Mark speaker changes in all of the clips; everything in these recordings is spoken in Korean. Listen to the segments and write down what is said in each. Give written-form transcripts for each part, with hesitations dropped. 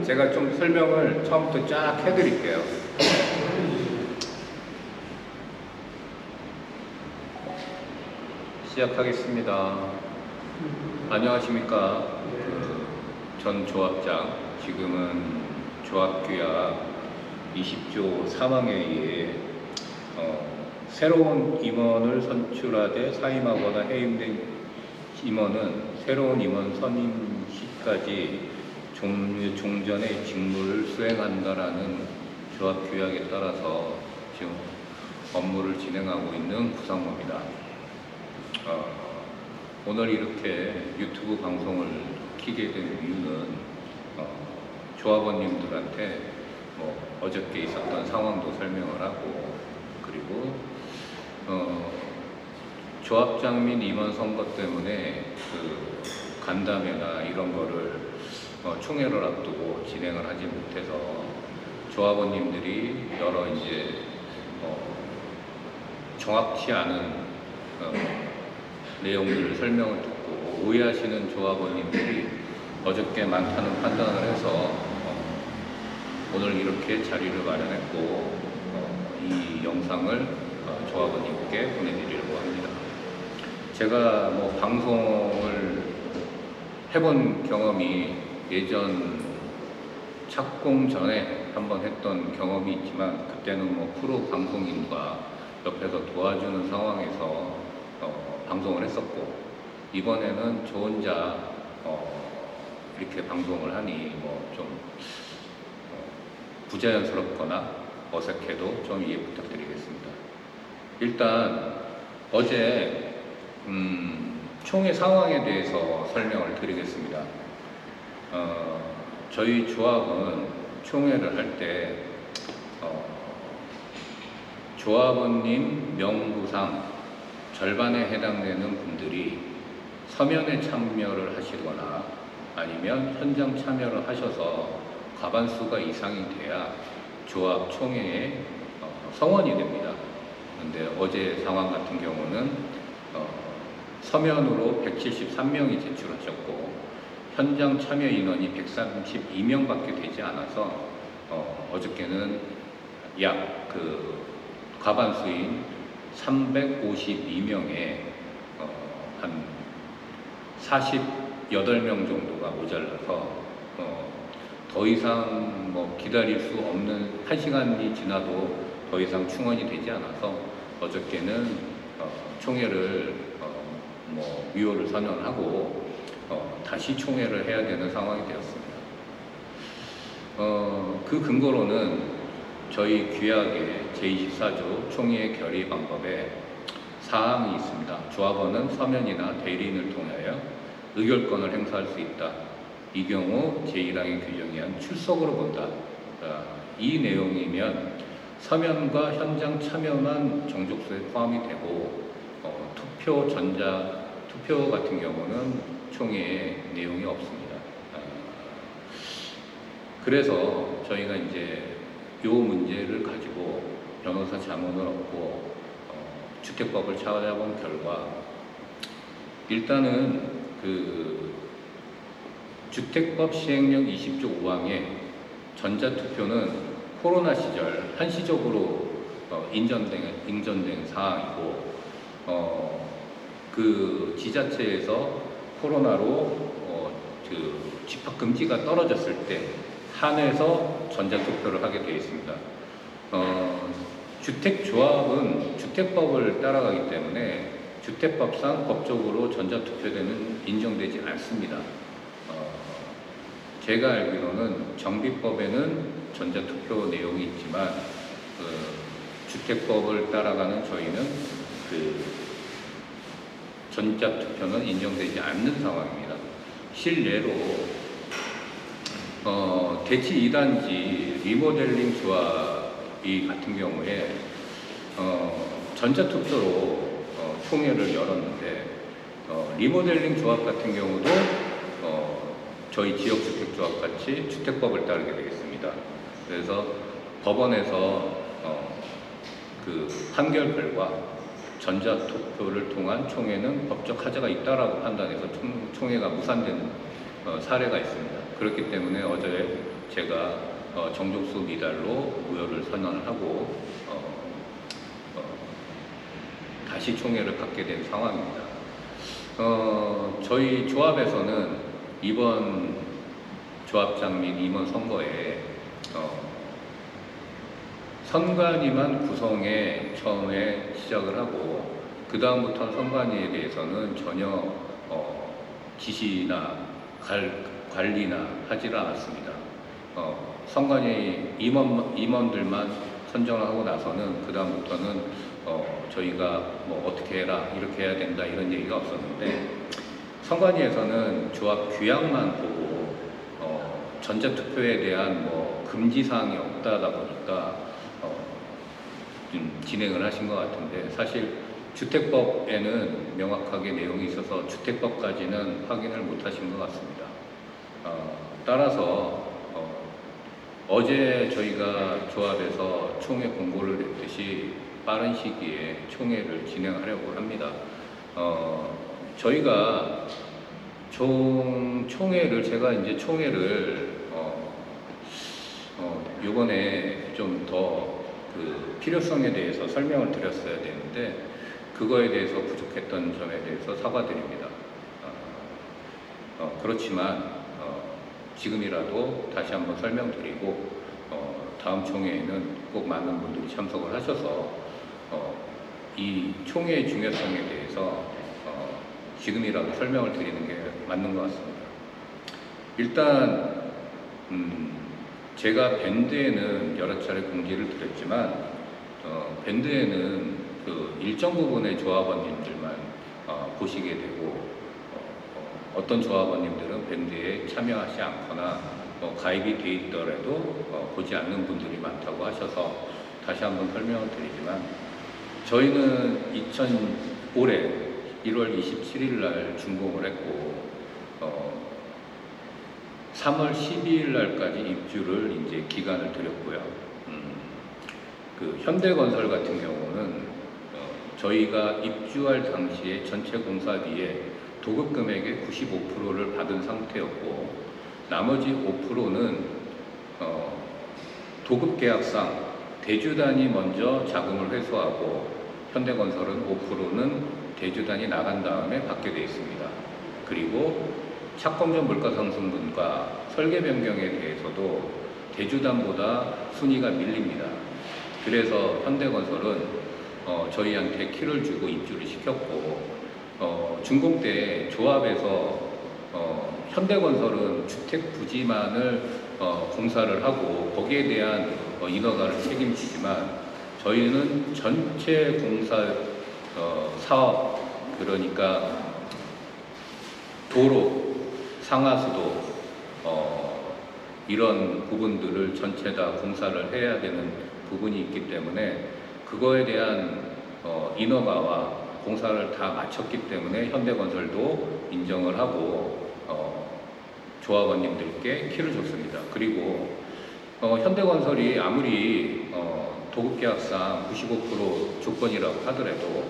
Speaker 1: 제가 좀 설명을 처음부터 쫙 해드릴게요. 시작하겠습니다. 안녕하십니까. 전 조합장, 지금은 조합규약 20조 3항에 의해 새로운 임원을 선출하되 사임하거나 해임된 임원은 새로운 임원 선임 시까지 종전의 직무를 수행한다라는 조합규약에 따라서 지금 업무를 진행하고 있는 구상모입니다. 오늘 이렇게 유튜브 방송을 키게 된 이유는 조합원님들한테 어저께 있었던 상황도 설명을 하고, 그리고 조합장 및 임원 선거 때문에 그 간담회나 이런 거를 총회를 앞두고 진행을 하지 못해서 조합원님들이 여러 이제 정확치 않은 내용들을 설명을 듣고 오해하시는 조합원님들이 어저께 많다는 판단을 해서 오늘 이렇게 자리를 마련했고 이 영상을 조합원님께 보내드리려고 합니다. 제가 방송을 해본 경험이 예전 착공 전에 한번 했던 경험이 있지만, 그때는 프로 방송인과 옆에서 도와주는 상황에서 방송을 했었고, 이번에는 저 혼자 이렇게 방송을 하니 좀 부자연스럽거나 어색해도 좀 이해 부탁드리겠습니다. 일단 어제 총회 상황에 대해서 설명을 드리겠습니다. 저희 조합은 총회를 할 때 조합원님 명부상 절반에 해당되는 분들이 서면에 참여를 하시거나 아니면 현장 참여를 하셔서 과반수가 이상이 돼야 조합 총회에 성원이 됩니다. 그런데 어제 상황 같은 경우는 서면으로 173명이 제출하셨고 현장 참여 인원이 132명밖에 되지 않아서 어저께는 약 과반수인 352명에 한 48명 정도가 모자라서 더 이상 기다릴 수 없는, 1시간이 지나도 더 이상 충원이 되지 않아서 어저께는 총회를 위호를 선언하고 다시 총회를 해야 되는 상황이 되었습니다. 그 근거로는 저희 규약의 제24조 총회 결의 방법에 사항이 있습니다. 조합원은 서면이나 대리인을 통하여 의결권을 행사할 수 있다. 이 경우 제1항의 규정에 의한 출석으로 본다. 이 내용이면 서면과 현장 참여만 정족수에 포함이 되고 투표 같은 경우는 총회에 내용이 없습니다. 그래서 저희가 이제 이 문제를 가지고 변호사 자문을 얻고 주택법을 찾아본 결과, 일단은 주택법 시행령 20조 5항에 전자투표는 코로나 시절 한시적으로 인전된 사항이고, 그 지자체에서 코로나로 집합금지가 떨어졌을 때 한해서 전자투표를 하게 되어 있습니다. 주택조합은 주택법을 따라가기 때문에 주택법상 법적으로 전자투표제는 인정되지 않습니다. 제가 알기로는 정비법에는 전자투표 내용이 있지만 주택법을 따라가는 저희는 전자투표는 인정되지 않는 상황입니다. 실례로 대치 2단지 리모델링 조합이 같은 경우에 전자투표로 총회를 열었는데 리모델링 조합 같은 경우도 저희 지역주택조합 같이 주택법을 따르게 되겠습니다. 그래서 법원에서 그 판결 결과 전자투표를 통한 총회는 법적 하자가 있다라고 판단해서 총회가 무산된 사례가 있습니다. 그렇기 때문에 어제 제가 정족수 미달로 무효를 선언을 하고 다시 총회를 갖게 된 상황입니다. 저희 조합에서는 이번 조합장 및 임원 선거에 선관위만 구성에 처음에 시작을 하고 그 다음부터는 선관위에 대해서는 전혀 지시나 관리나 하지를 않았습니다. 선관위 임원들만 선정을 하고 나서는 그 다음부터는 저희가 뭐 어떻게 해라 이렇게 해야 된다 이런 얘기가 없었는데 선관위에서는 조합 규약만 보고 전자투표에 대한 뭐 금지사항이 없다다 보니까 좀 진행을 하신 것 같은데 사실 주택법에는 명확하게 내용이 있어서 주택법까지는 확인을 못 하신 것 같습니다. 따라서 어제 저희가 조합에서 총회 공고를 냈듯이 빠른 시기에 총회를 진행하려고 합니다. 저희가 총회를 제가 이제 총회를 요번에 좀 더 그 필요성에 대해서 설명을 드렸어야 되는데 그거에 대해서 부족했던 점에 대해서 사과드립니다. 그렇지만 지금이라도 다시 한번 설명드리고 다음 총회에는 꼭 많은 분들이 참석을 하셔서 이 총회의 중요성에 대해서 지금이라도 설명을 드리는 게 맞는 것 같습니다. 일단 제가 밴드에는 여러 차례 공지를 드렸지만 밴드에는 그 일정 부분의 조합원님들만 보시게 되고 어떤 조합원님들은 밴드에 참여하지 않거나 가입이 돼 있더라도 보지 않는 분들이 많다고 하셔서 다시 한번 설명을 드리지만 저희는 올해 1월 27일 날 준공을 했고 3월 12일 날까지 입주를 이제 기간을 드렸고요. 그 현대건설 같은 경우는 저희가 입주할 당시에 전체 공사비의 도급 금액의 95%를 받은 상태였고 나머지 5%는 도급 계약상 대주단이 먼저 자금을 회수하고 현대건설은 5%는 대주단이 나간 다음에 받게 되어 있습니다. 그리고 착공전 물가상승분과 설계 변경에 대해서도 대주단보다 순위가 밀립니다. 그래서 현대건설은 저희한테 키를 주고 입주를 시켰고 준공 때 조합에서 현대건설은 주택 부지만을 공사를 하고 거기에 대한 인허가를 책임지지만 저희는 전체 공사 사업 그러니까 도로, 상하수도 이런 부분들을 전체 다 공사를 해야 되는 부분이 있기 때문에 그거에 대한 인허가와 공사를 다 마쳤기 때문에 현대건설도 인정을 하고 조합원님들께 키를 줬습니다. 그리고 현대건설이 아무리 도급계약상 95% 조건이라고 하더라도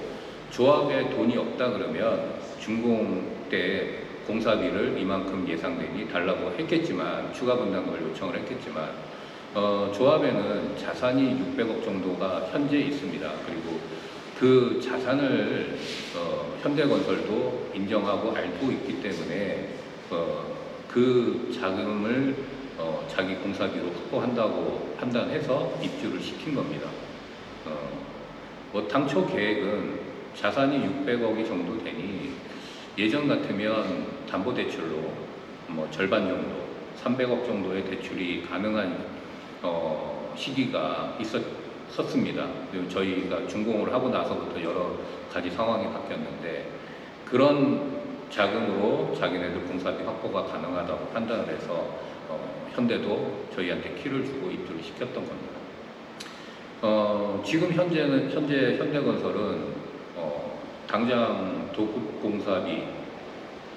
Speaker 1: 조합에 돈이 없다 그러면 준공 때 공사비를 이만큼 예상되니 달라고 했겠지만 추가 분담금을 요청을 했겠지만 조합에는 자산이 600억 정도가 현재 있습니다. 그리고 그 자산을 현대건설도 인정하고 알고 있기 때문에 그 자금을 자기 공사비로 확보한다고 판단해서 입주를 시킨 겁니다. 당초 계획은 자산이 600억이 정도 되니 예전 같으면 담보대출로 절반 정도 300억 정도의 대출이 가능한 시기가 있었습니다. 저희가 준공을 하고 나서부터 여러 가지 상황이 바뀌었는데 그런 자금으로 자기네들 공사비 확보가 가능하다고 판단을 해서 현대도 저희한테 키를 주고 입주를 시켰던 겁니다. 지금 현재 현대건설은 당장 도급 공사비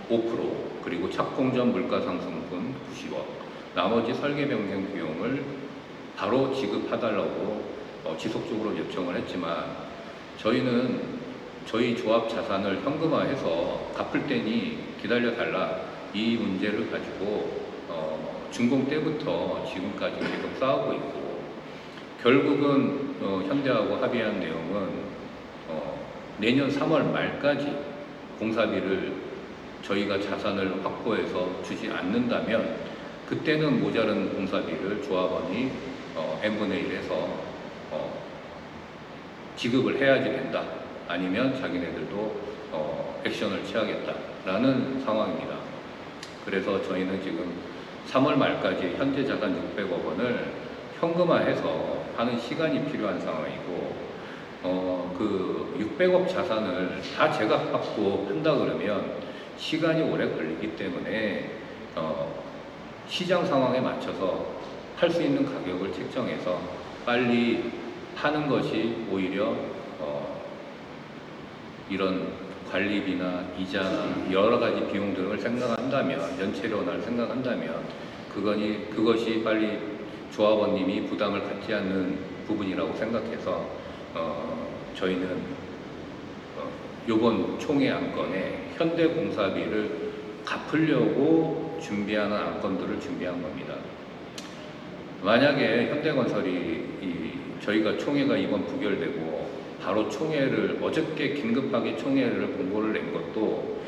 Speaker 1: 5% 그리고 착공전 물가상승분 90억 나머지 설계 변경 비용을 바로 지급해달라고 지속적으로 요청을 했지만 저희는 저희 조합 자산을 현금화해서 갚을 테니 기다려달라 이 문제를 가지고 준공 때부터 지금까지 계속 싸우고 있고 결국은 현대하고 합의한 내용은 내년 3월 말까지 공사비를 저희가 자산을 확보해서 주지 않는다면 그때는 모자른 공사비를 조합원이 n분의 1해서 지급을 해야지 된다. 아니면 자기네들도 액션을 취하겠다라는 상황입니다. 그래서 저희는 지금 3월 말까지 현재 자산 600억 원을 현금화해서 하는 시간이 필요한 상황이고 그 600억 자산을 다 제각받고 한다 그러면 시간이 오래 걸리기 때문에 시장 상황에 맞춰서 할 수 있는 가격을 책정해서 빨리 파는 것이 오히려 이런 관리비나 이자나 여러 가지 비용 등을 생각한다면 연체료를 생각한다면 그것이 빨리 조합원님이 부담을 갖지 않는 부분이라고 생각해서 저희는 이번 총회 안건에 현대공사비를 갚으려고 준비하는 안건들을 준비한 겁니다. 만약에 현대건설이 저희가 총회가 이번 부결되고 바로 총회를 어저께 긴급하게 총회를 공고를 낸 것도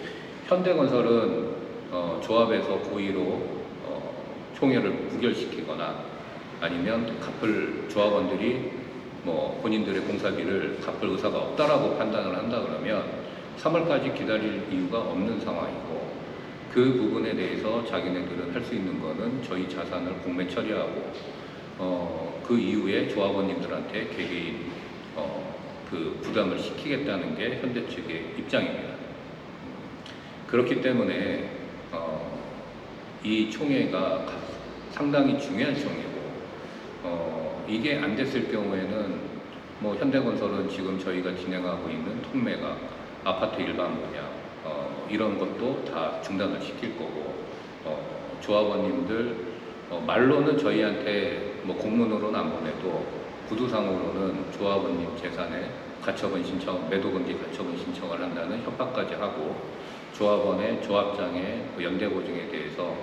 Speaker 1: 현대건설은 조합에서 고의로 총회를 부결시키거나 아니면 갚을 조합원들이 본인들의 공사비를 갚을 의사가 없다라고 판단을 한다 그러면 3월까지 기다릴 이유가 없는 상황이고 그 부분에 대해서 자기네들은 할 수 있는 거는 저희 자산을 공매 처리하고 그 이후에 조합원님들한테 개개인 그 부담을 시키겠다는 게 현대 측의 입장입니다. 그렇기 때문에 이 총회가 상당히 중요한 총회고 이게 안 됐을 경우에는 현대건설은 지금 저희가 진행하고 있는 통매각, 아파트 일반 분양 이런 것도 다 중단을 시킬 거고 조합원님들 말로는 저희한테 공문으로는 안 보내도 구두상으로는 조합원님 재산에 가처분 신청, 매도금지 가처분 신청을 한다는 협박까지 하고 조합원의 조합장의 연대보증에 대해서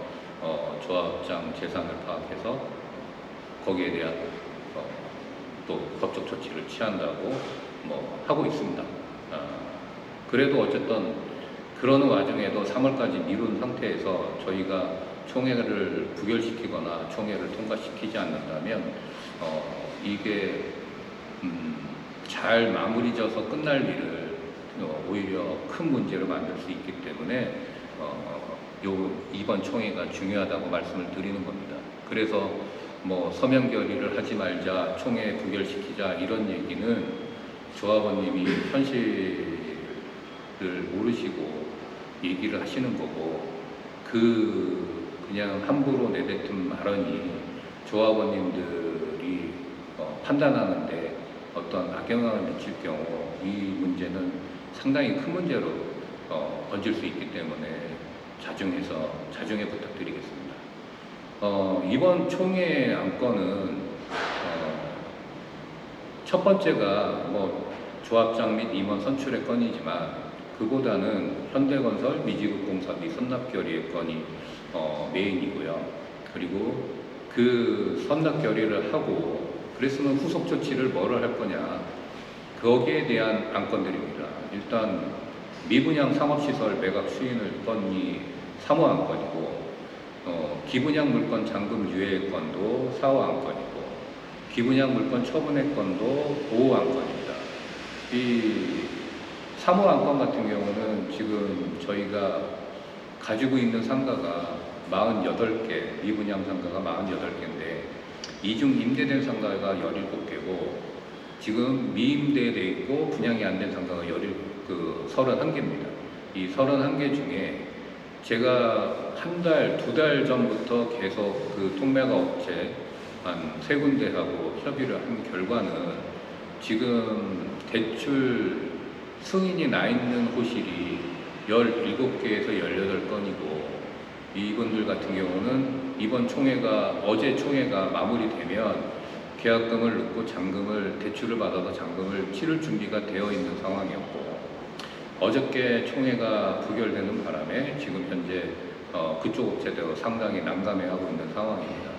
Speaker 1: 조합장 재산을 파악해서 거기에 대한 또 법적 조치를 취한다고 하고 있습니다. 그래도 어쨌든 그러는 와중에도 3월까지 미룬 상태에서 저희가 총회를 부결시키거나 총회를 통과시키지 않는다면 이게 잘 마무리져서 끝날 일을 오히려 큰 문제로 만들 수 있기 때문에 이번 총회가 중요하다고 말씀을 드리는 겁니다. 그래서 서명 결의를 하지 말자, 총회 부결시키자 이런 얘기는 조합원님이 현실을 모르시고 얘기를 하시는 거고 그냥 함부로 내뱉은 발언이 조합원님들이 판단하는데 어떤 악영향을 미칠 경우 이 문제는 상당히 큰 문제로 번질 수 있기 때문에 자중해 부탁드리겠습니다. 이번 총회 안건은 첫 번째가 조합장 및 임원 선출의 건이지만 그보다는 현대건설 미지급 공사비 선납 결의의 건이 메인이고요. 그리고 그 선납 결의를 하고 그랬으면 후속 조치를 뭐를 할 거냐 거기에 대한 안건들입니다. 일단 미분양 상업시설 매각 수인을 건이 3호 안건이고 기분양 물건 잔금 유예 건도 4호 안건이고 기분양 물건 처분의 건도 5호 안건입니다. 이 3호 안건 같은 경우는 지금 저희가 가지고 있는 상가가 48개, 미분양 상가가 48개인데 이중 임대된 상가가 17개고 지금 미임대돼 있고 분양이 안 된 상가가 31개입니다. 이 31개 중에 제가 한 달, 2달 전부터 계속 그 통매가 업체 한 3군데하고 협의를 한 결과는 지금 대출 승인이 나 있는 호실이 17개에서 18건이고 이분들 같은 경우는 이번 총회가 어제 총회가 마무리되면 계약금을 넣고 잔금을 대출을 받아서 잔금을 치를 준비가 되어 있는 상황이었고 어저께 총회가 부결되는 바람에 지금 현재 그쪽 업체도 상당히 난감해하고 있는 상황입니다.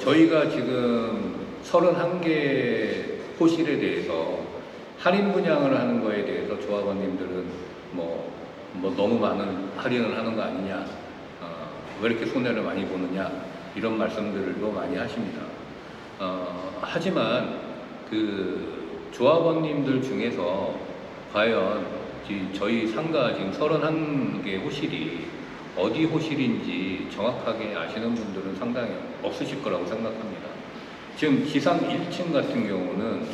Speaker 1: 저희가 지금 31개 호실에 대해서 할인 분양을 하는 거에 대해서 조합원님들은 너무 많은 할인을 하는 거 아니냐, 왜 이렇게 손해를 많이 보느냐 이런 말씀들도 많이 하십니다. 하지만 그 조합원님들 중에서 과연 저희 상가 지금 31개 호실이 어디 호실인지 정확하게 아시는 분들은 상당히 없으실 거라고 생각합니다. 지금 지상 1층 같은 경우는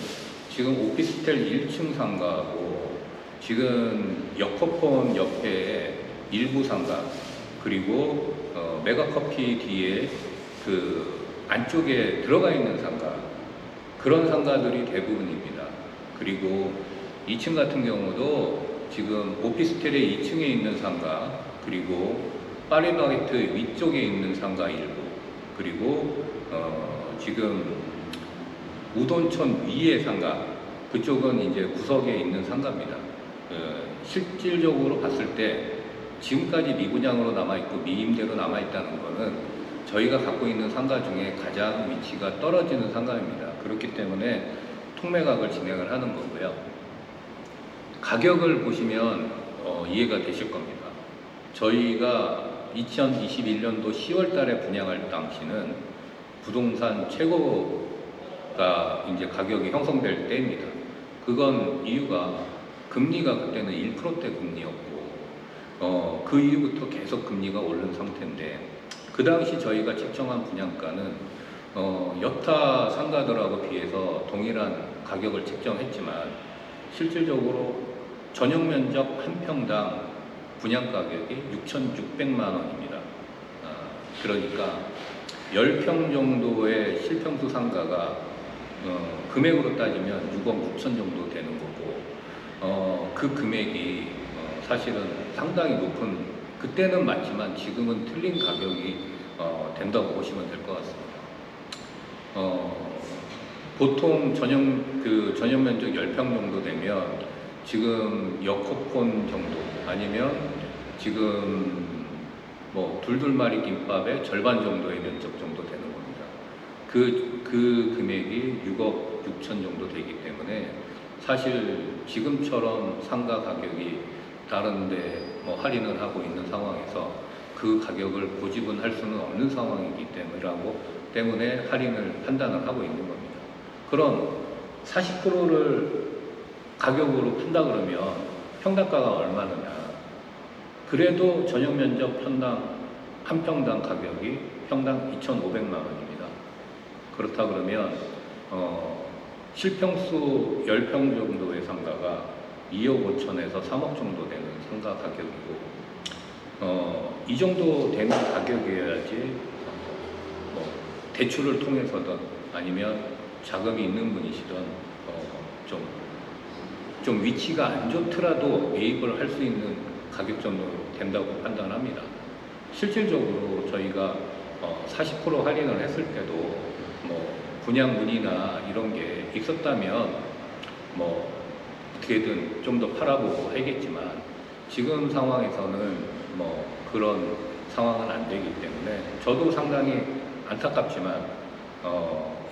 Speaker 1: 지금 오피스텔 1층 상가하고 지금 역커폰 옆에 일부 상가 그리고 메가커피 뒤에 그 안쪽에 들어가 있는 상가 그런 상가들이 대부분입니다. 그리고 2층 같은 경우도 지금 오피스텔의 2층에 있는 상가 그리고 파리바게트 위쪽에 있는 상가 일부 그리고 지금 우돈천 위의 상가 그쪽은 이제 구석에 있는 상가입니다. 실질적으로 봤을 때 지금까지 미분양으로 남아있고 미임대로 남아있다는 것은 저희가 갖고 있는 상가 중에 가장 위치가 떨어지는 상가입니다. 그렇기 때문에 통매각을 진행을 하는 거고요. 가격을 보시면 이해가 되실 겁니다. 저희가 2021년도 10월 달에 분양할 당시는 부동산 최고가 이제 가격이 형성될 때입니다. 그건 이유가 금리가 그때는 1%대 금리였고 그 이후부터 계속 금리가 오른 상태인데 그 당시 저희가 책정한 분양가는 여타 상가들하고 비해서 동일한 가격을 책정했지만 실질적으로 전용 면적 한 평당 분양 가격이 6,600만 원입니다. 그러니까 10평 정도의 실평수 상가가 금액으로 따지면 6억 6천 정도 되는 거고 그 금액이 사실은 상당히 높은 그때는 맞지만 지금은 틀린 가격이 된다고 보시면 될 것 같습니다. 보통 전용 면적 10평 정도 되면 지금 역커폰 정도 아니면 지금 둘둘마리 김밥의 절반 정도의 면적 정도 되는 겁니다. 그 금액이 6억 6천 정도 되기 때문에 사실 지금처럼 상가 가격이 다른데 할인을 하고 있는 상황에서 그 가격을 고집은 할 수는 없는 상황이기 때문에 할인을 판단을 하고 있는 겁니다. 그럼 40%를 가격으로 판다 그러면 평당가가 얼마느냐? 그래도 전용 면적 한 평당 가격이 평당 2,500만 원입니다. 그렇다 그러면 실평수 10평 정도의 상가가 2억 5천에서 3억 정도 되는 상가 가격이고 이 정도 되는 가격이어야지 대출을 통해서든 아니면 자금이 있는 분이시든 좀 위치가 안 좋더라도 매입을 할 수 있는 가격 정도 된다고 판단합니다. 실질적으로 저희가 40% 할인을 했을 때도 분양 문의나 이런 게 있었다면 어떻게든 좀 더 팔아보고 하겠지만 지금 상황에서는 그런 상황은 안 되기 때문에 저도 상당히 안타깝지만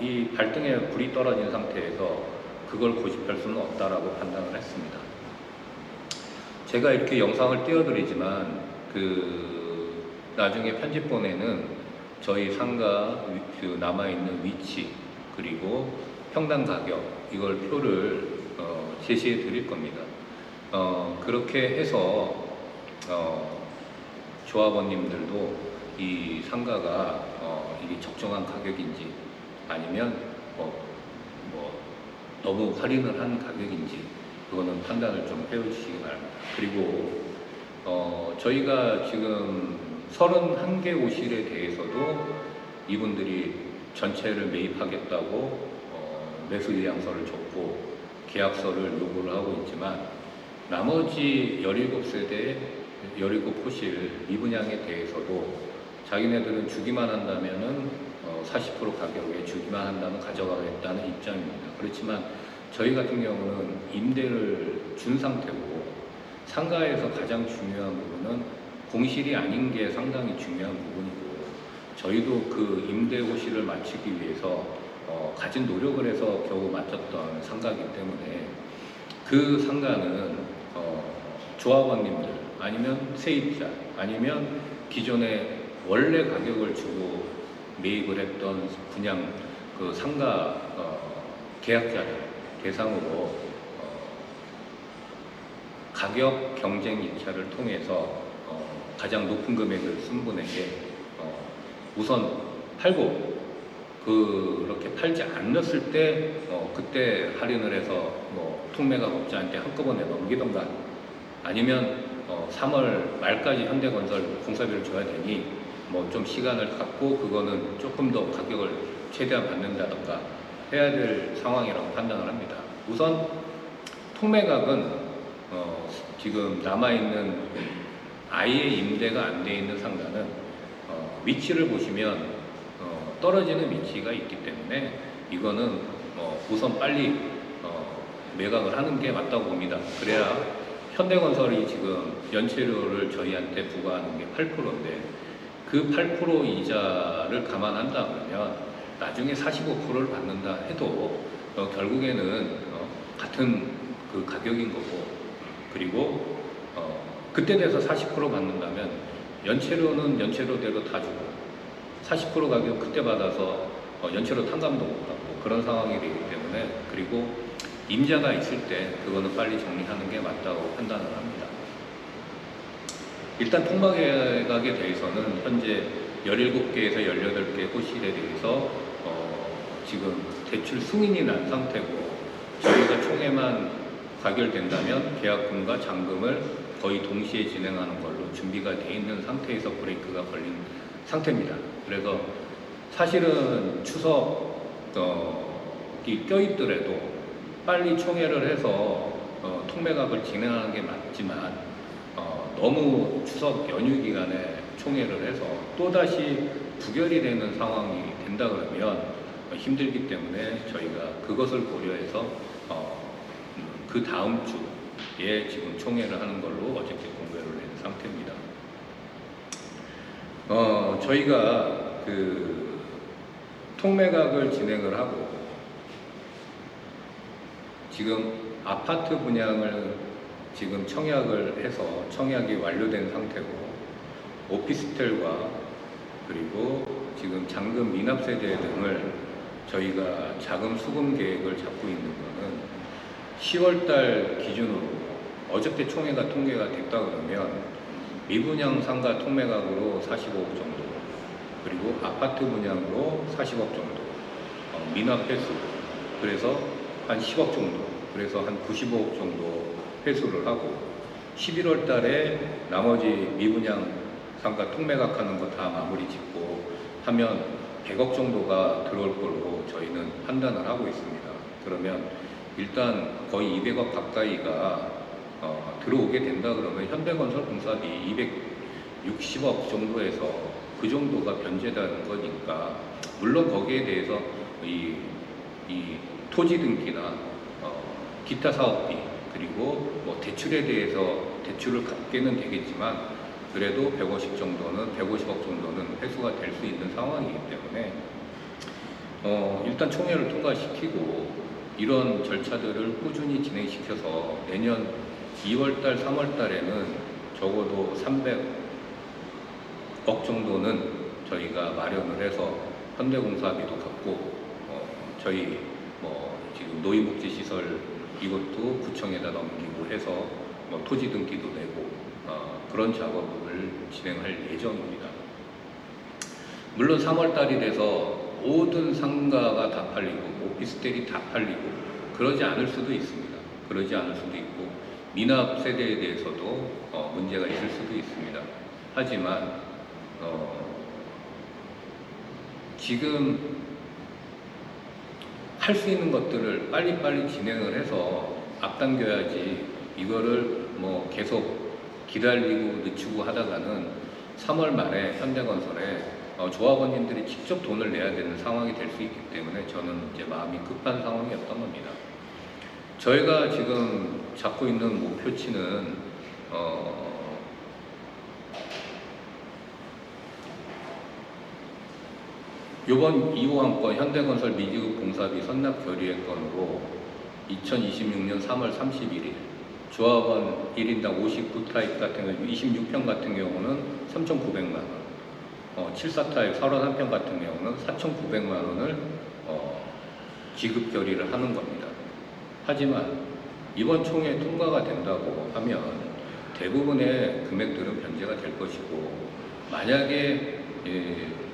Speaker 1: 이 발등에 불이 떨어진 상태에서 그걸 고집할 수는 없다라고 판단을 했습니다. 제가 이렇게 영상을 띄워드리지만 나중에 편집본에는 저희 상가 남아있는 위치 그리고 평당 가격 이걸 표를 제시해 드릴 겁니다. 그렇게 해서 조합원님들도 이 상가가 이게 적정한 가격인지 아니면 너무 할인을 한 가격인지 그거는 판단을 좀 해주시기 바랍니다. 그리고 저희가 지금 31개 오실에 대해서도 이분들이 전체를 매입하겠다고 매수 의향서를 줬고 계약서를 요구를 하고 있지만 나머지 17세대 17호실 미분양에 대해서도 자기네들은 주기만 한다면은 40% 가격에 주기만 한다면 가져가겠다는 입장입니다. 그렇지만 저희 같은 경우는 임대를 준 상태고 상가에서 가장 중요한 부분은 공실이 아닌 게 상당히 중요한 부분이고 저희도 그 임대 호실을 마치기 위해서 가진 노력을 해서 겨우 마쳤던 상가이기 때문에 그 상가는 조합원님들 아니면 세입자 아니면 기존에 원래 가격을 주고 매입을 했던 분양 그 상가 계약자들 대상으로 가격 경쟁 입찰을 통해서 가장 높은 금액을 쓴 분에게 우선 팔고 그렇게 팔지 않았을 때 그때 할인을 해서 통매각 업자한테 한꺼번에 넘기던가 아니면 3월 말까지 현대건설 공사비를 줘야 되니 좀 시간을 갖고 그거는 조금 더 가격을 최대한 받는다던가 해야 될 상황이라고 판단을 합니다. 우선 통매각은 지금 남아있는 아예 임대가 안 돼 있는 상가는 위치를 보시면 떨어지는 위치가 있기 때문에 이거는 우선 빨리 매각을 하는 게 맞다고 봅니다. 그래야 현대건설이 지금 연체료를 저희한테 부과하는 게 8%인데 그 8% 이자를 감안한다 그러면 나중에 45%를 받는다 해도 결국에는 같은 그 가격인 거고 그리고 그때 돼서 40% 받는다면 연체료는 연체료대로 다 주고 40% 가격 그때 받아서 연체료 탕감도 못 받고 그런 상황이 되기 때문에 그리고 임자가 있을 때 그거는 빨리 정리하는 게 맞다고 판단을 합니다. 일단 통매각에 대해서는 현재 17개에서 18개 호실에 대해서 지금 대출 승인이 난 상태고 저희가 총회만 가결된다면 계약금과 잔금을 거의 동시에 진행하는 걸로 준비가 돼 있는 상태에서 브레이크가 걸린 상태입니다. 그래서 사실은 추석이 껴있더라도 빨리 총회를 해서 통매각을 진행하는 게 맞지만 너무 추석 연휴 기간에 총회를 해서 또다시 부결이 되는 상황이 된다 그러면 힘들기 때문에 저희가 그것을 고려해서 그 다음 주에 지금 총회를 하는 걸로 어저께 공개를 낸 상태입니다. 저희가 그 통매각을 진행을 하고 지금 아파트 분양을 지금 청약을 해서 청약이 완료된 상태고 오피스텔과 그리고 지금 잔금 미납 세대 등을 저희가 자금 수금 계획을 잡고 있는 것은 10월달 기준으로 어저께 총회가 통계가 됐다 그러면 미분양 상가 통매각으로 45억 정도 그리고 아파트 분양으로 40억 정도 미납 회수 그래서 한 10억 정도 그래서 한 95억 정도 회수를 하고 11월 달에 나머지 미분양 상가 통매각하는 거 다 마무리 짓고 하면 100억 정도가 들어올 걸로 저희는 판단을 하고 있습니다. 그러면 일단 거의 200억 가까이가 들어오게 된다 그러면 현대건설 공사비 260억 정도에서 그 정도가 변제되는 거니까 물론 거기에 대해서 이 토지 등기나 기타 사업비 그리고 대출에 대해서 대출을 갚게는 되겠지만 그래도 150억 정도는 회수가 될 수 있는 상황이기 때문에 일단 총회를 통과시키고 이런 절차들을 꾸준히 진행시켜서 내년 2월달, 3월달에는 적어도 300억 정도는 저희가 마련을 해서 현대공사비도 갚고 저희 지금 노인복지시설 이것도 구청에다 넘기고 해서 토지 등기도 내고 그런 작업을 진행할 예정입니다. 물론 3월 달이 돼서 모든 상가가 다 팔리고 오피스텔이 다 팔리고 그러지 않을 수도 있습니다. 그러지 않을 수도 있고 미납 세대에 대해서도 문제가 있을 수도 있습니다. 하지만 지금 할 수 있는 것들을 빨리빨리 진행을 해서 앞당겨야지 이거를 뭐 계속 기다리고 늦추고 하다가는 3월 말에 현대건설에 조합원님들이 직접 돈을 내야 되는 상황이 될 수 있기 때문에 저는 이제 마음이 급한 상황이었던 겁니다. 저희가 지금 잡고 있는 목표치는 이번 2호 한건 현대건설 미지급 공사비 선납 결의의 건으로 2026년 3월 31일 조합원 1인당 59타입 같은 경우 26평 같은 경우는 3,900만 원, 74타입 31평 같은 경우는 4,900만 원을 지급 결의를 하는 겁니다. 하지만 이번 총회 통과가 된다고 하면 대부분의 금액들은 변제가 될 것이고 만약에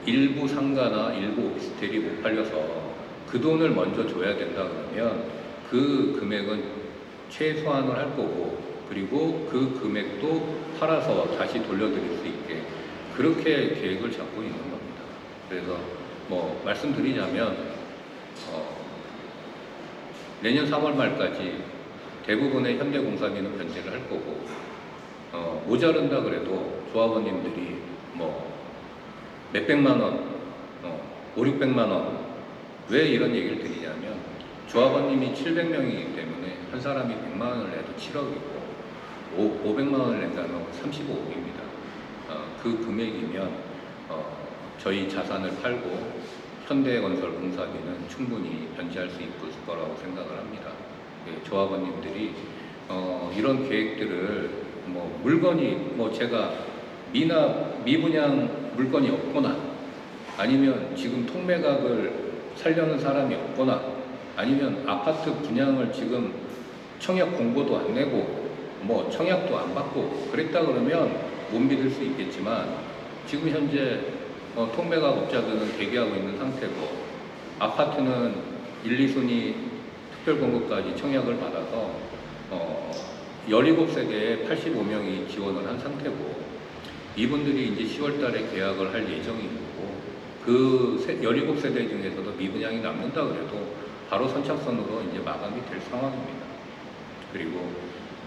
Speaker 1: 일부 상가나 일부 오피스텔이 못 팔려서 그 돈을 먼저 줘야 된다 그러면 그 금액은 최소한을 할 거고 그리고 그 금액도 팔아서 다시 돌려드릴 수 있게 그렇게 계획을 잡고 있는 겁니다. 그래서 뭐 말씀드리자면 내년 3월 말까지 대부분의 현대공사비는 변제를 할 거고 모자른다 그래도 조합원님들이 뭐 몇백만 원, 5, 600만 원. 왜 이런 얘기를 드리냐면 조합원님이 700명이기 때문에 한 사람이 100만 원을 내도 7억이고 500만 원을 낸다면 35억입니다. 그 금액이면 저희 자산을 팔고 현대건설 공사비는 충분히 변제할 수 있을 거라고 생각을 합니다. 조합원님들이 이런 계획들을 뭐 물건이 뭐 제가 미분양 물건이 없거나 아니면 지금 통매각을 살려는 사람이 없거나 아니면 아파트 분양을 지금 청약 공고도 안 내고 뭐 청약도 안 받고 그랬다 그러면 못 믿을 수 있겠지만 지금 현재 통매각 업자들은 대기하고 있는 상태고 아파트는 1, 2순위 특별공고까지 청약을 받아서 17세대에 85명이 지원을 한 상태고 이분들이 이제 10월 달에 계약을 할 예정이고 그 17세대 중에서도 미분양이 남는다 그래도 바로 선착순으로 이제 마감이 될 상황입니다. 그리고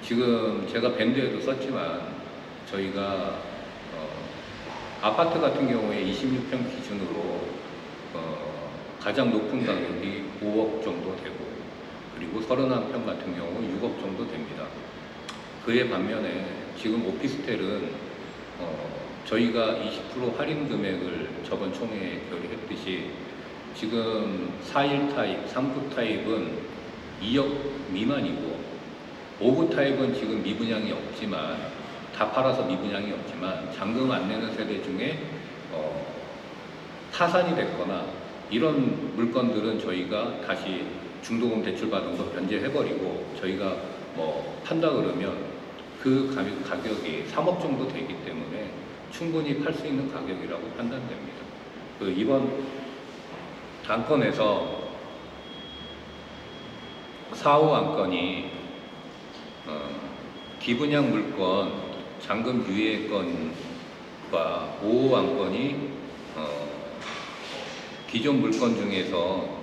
Speaker 1: 지금 제가 밴드에도 썼지만 저희가 아파트 같은 경우에 26평 기준으로 가장 높은 가격이 5억 정도 되고 그리고 31평 같은 경우 6억 정도 됩니다. 그에 반면에 지금 오피스텔은 저희가 20% 할인 금액을 저번 총회에 결의했듯이 지금 4일 타입, 3구 타입은 2억 미만이고 5구 타입은 지금 미분양이 없지만 다 팔아서 미분양이 없지만 잔금 안 내는 세대 중에 타산이 됐거나 이런 물건들은 저희가 다시 중도금 대출받은 거 변제해버리고 저희가 뭐 판다 그러면 그 가격이 3억 정도 되기 때문에 충분히 팔 수 있는 가격이라고 판단됩니다. 이번 안건에서 4호 안건이 기분양 물건 잔금 유예 건과 5호 안건이 기존 물건 중에서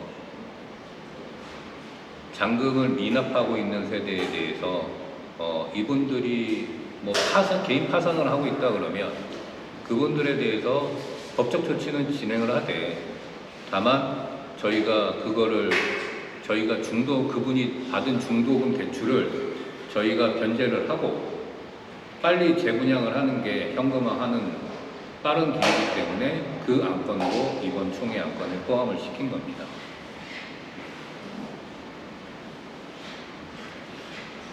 Speaker 1: 잔금을 미납하고 있는 세대에 대해서 이분들이 뭐 개인 파산을 하고 있다 그러면 그분들에 대해서 법적 조치는 진행을 하되 다만 저희가 그분이 받은 중도금 대출을 저희가 변제를 하고 빨리 재분양을 하는 게 현금화하는 빠른 길이기 때문에 그 안건으로 이번 총회 안건에 포함을 시킨 겁니다.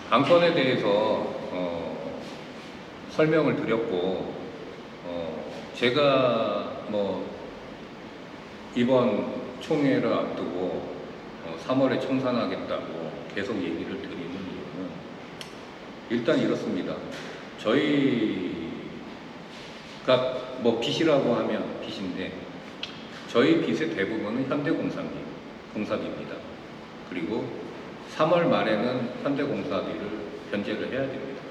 Speaker 1: 안건에 대해서 설명을 드렸고 제가 뭐 이번 총회를 앞두고 3월에 청산하겠다고 계속 얘기를 드리는 이유는 일단 이렇습니다. 저희가 뭐 빚이라고 하면 빚인데 저희 빚의 대부분은 현대공사비입니다. 그리고 3월 말에는 현대공사비를 변제를 해야 됩니다.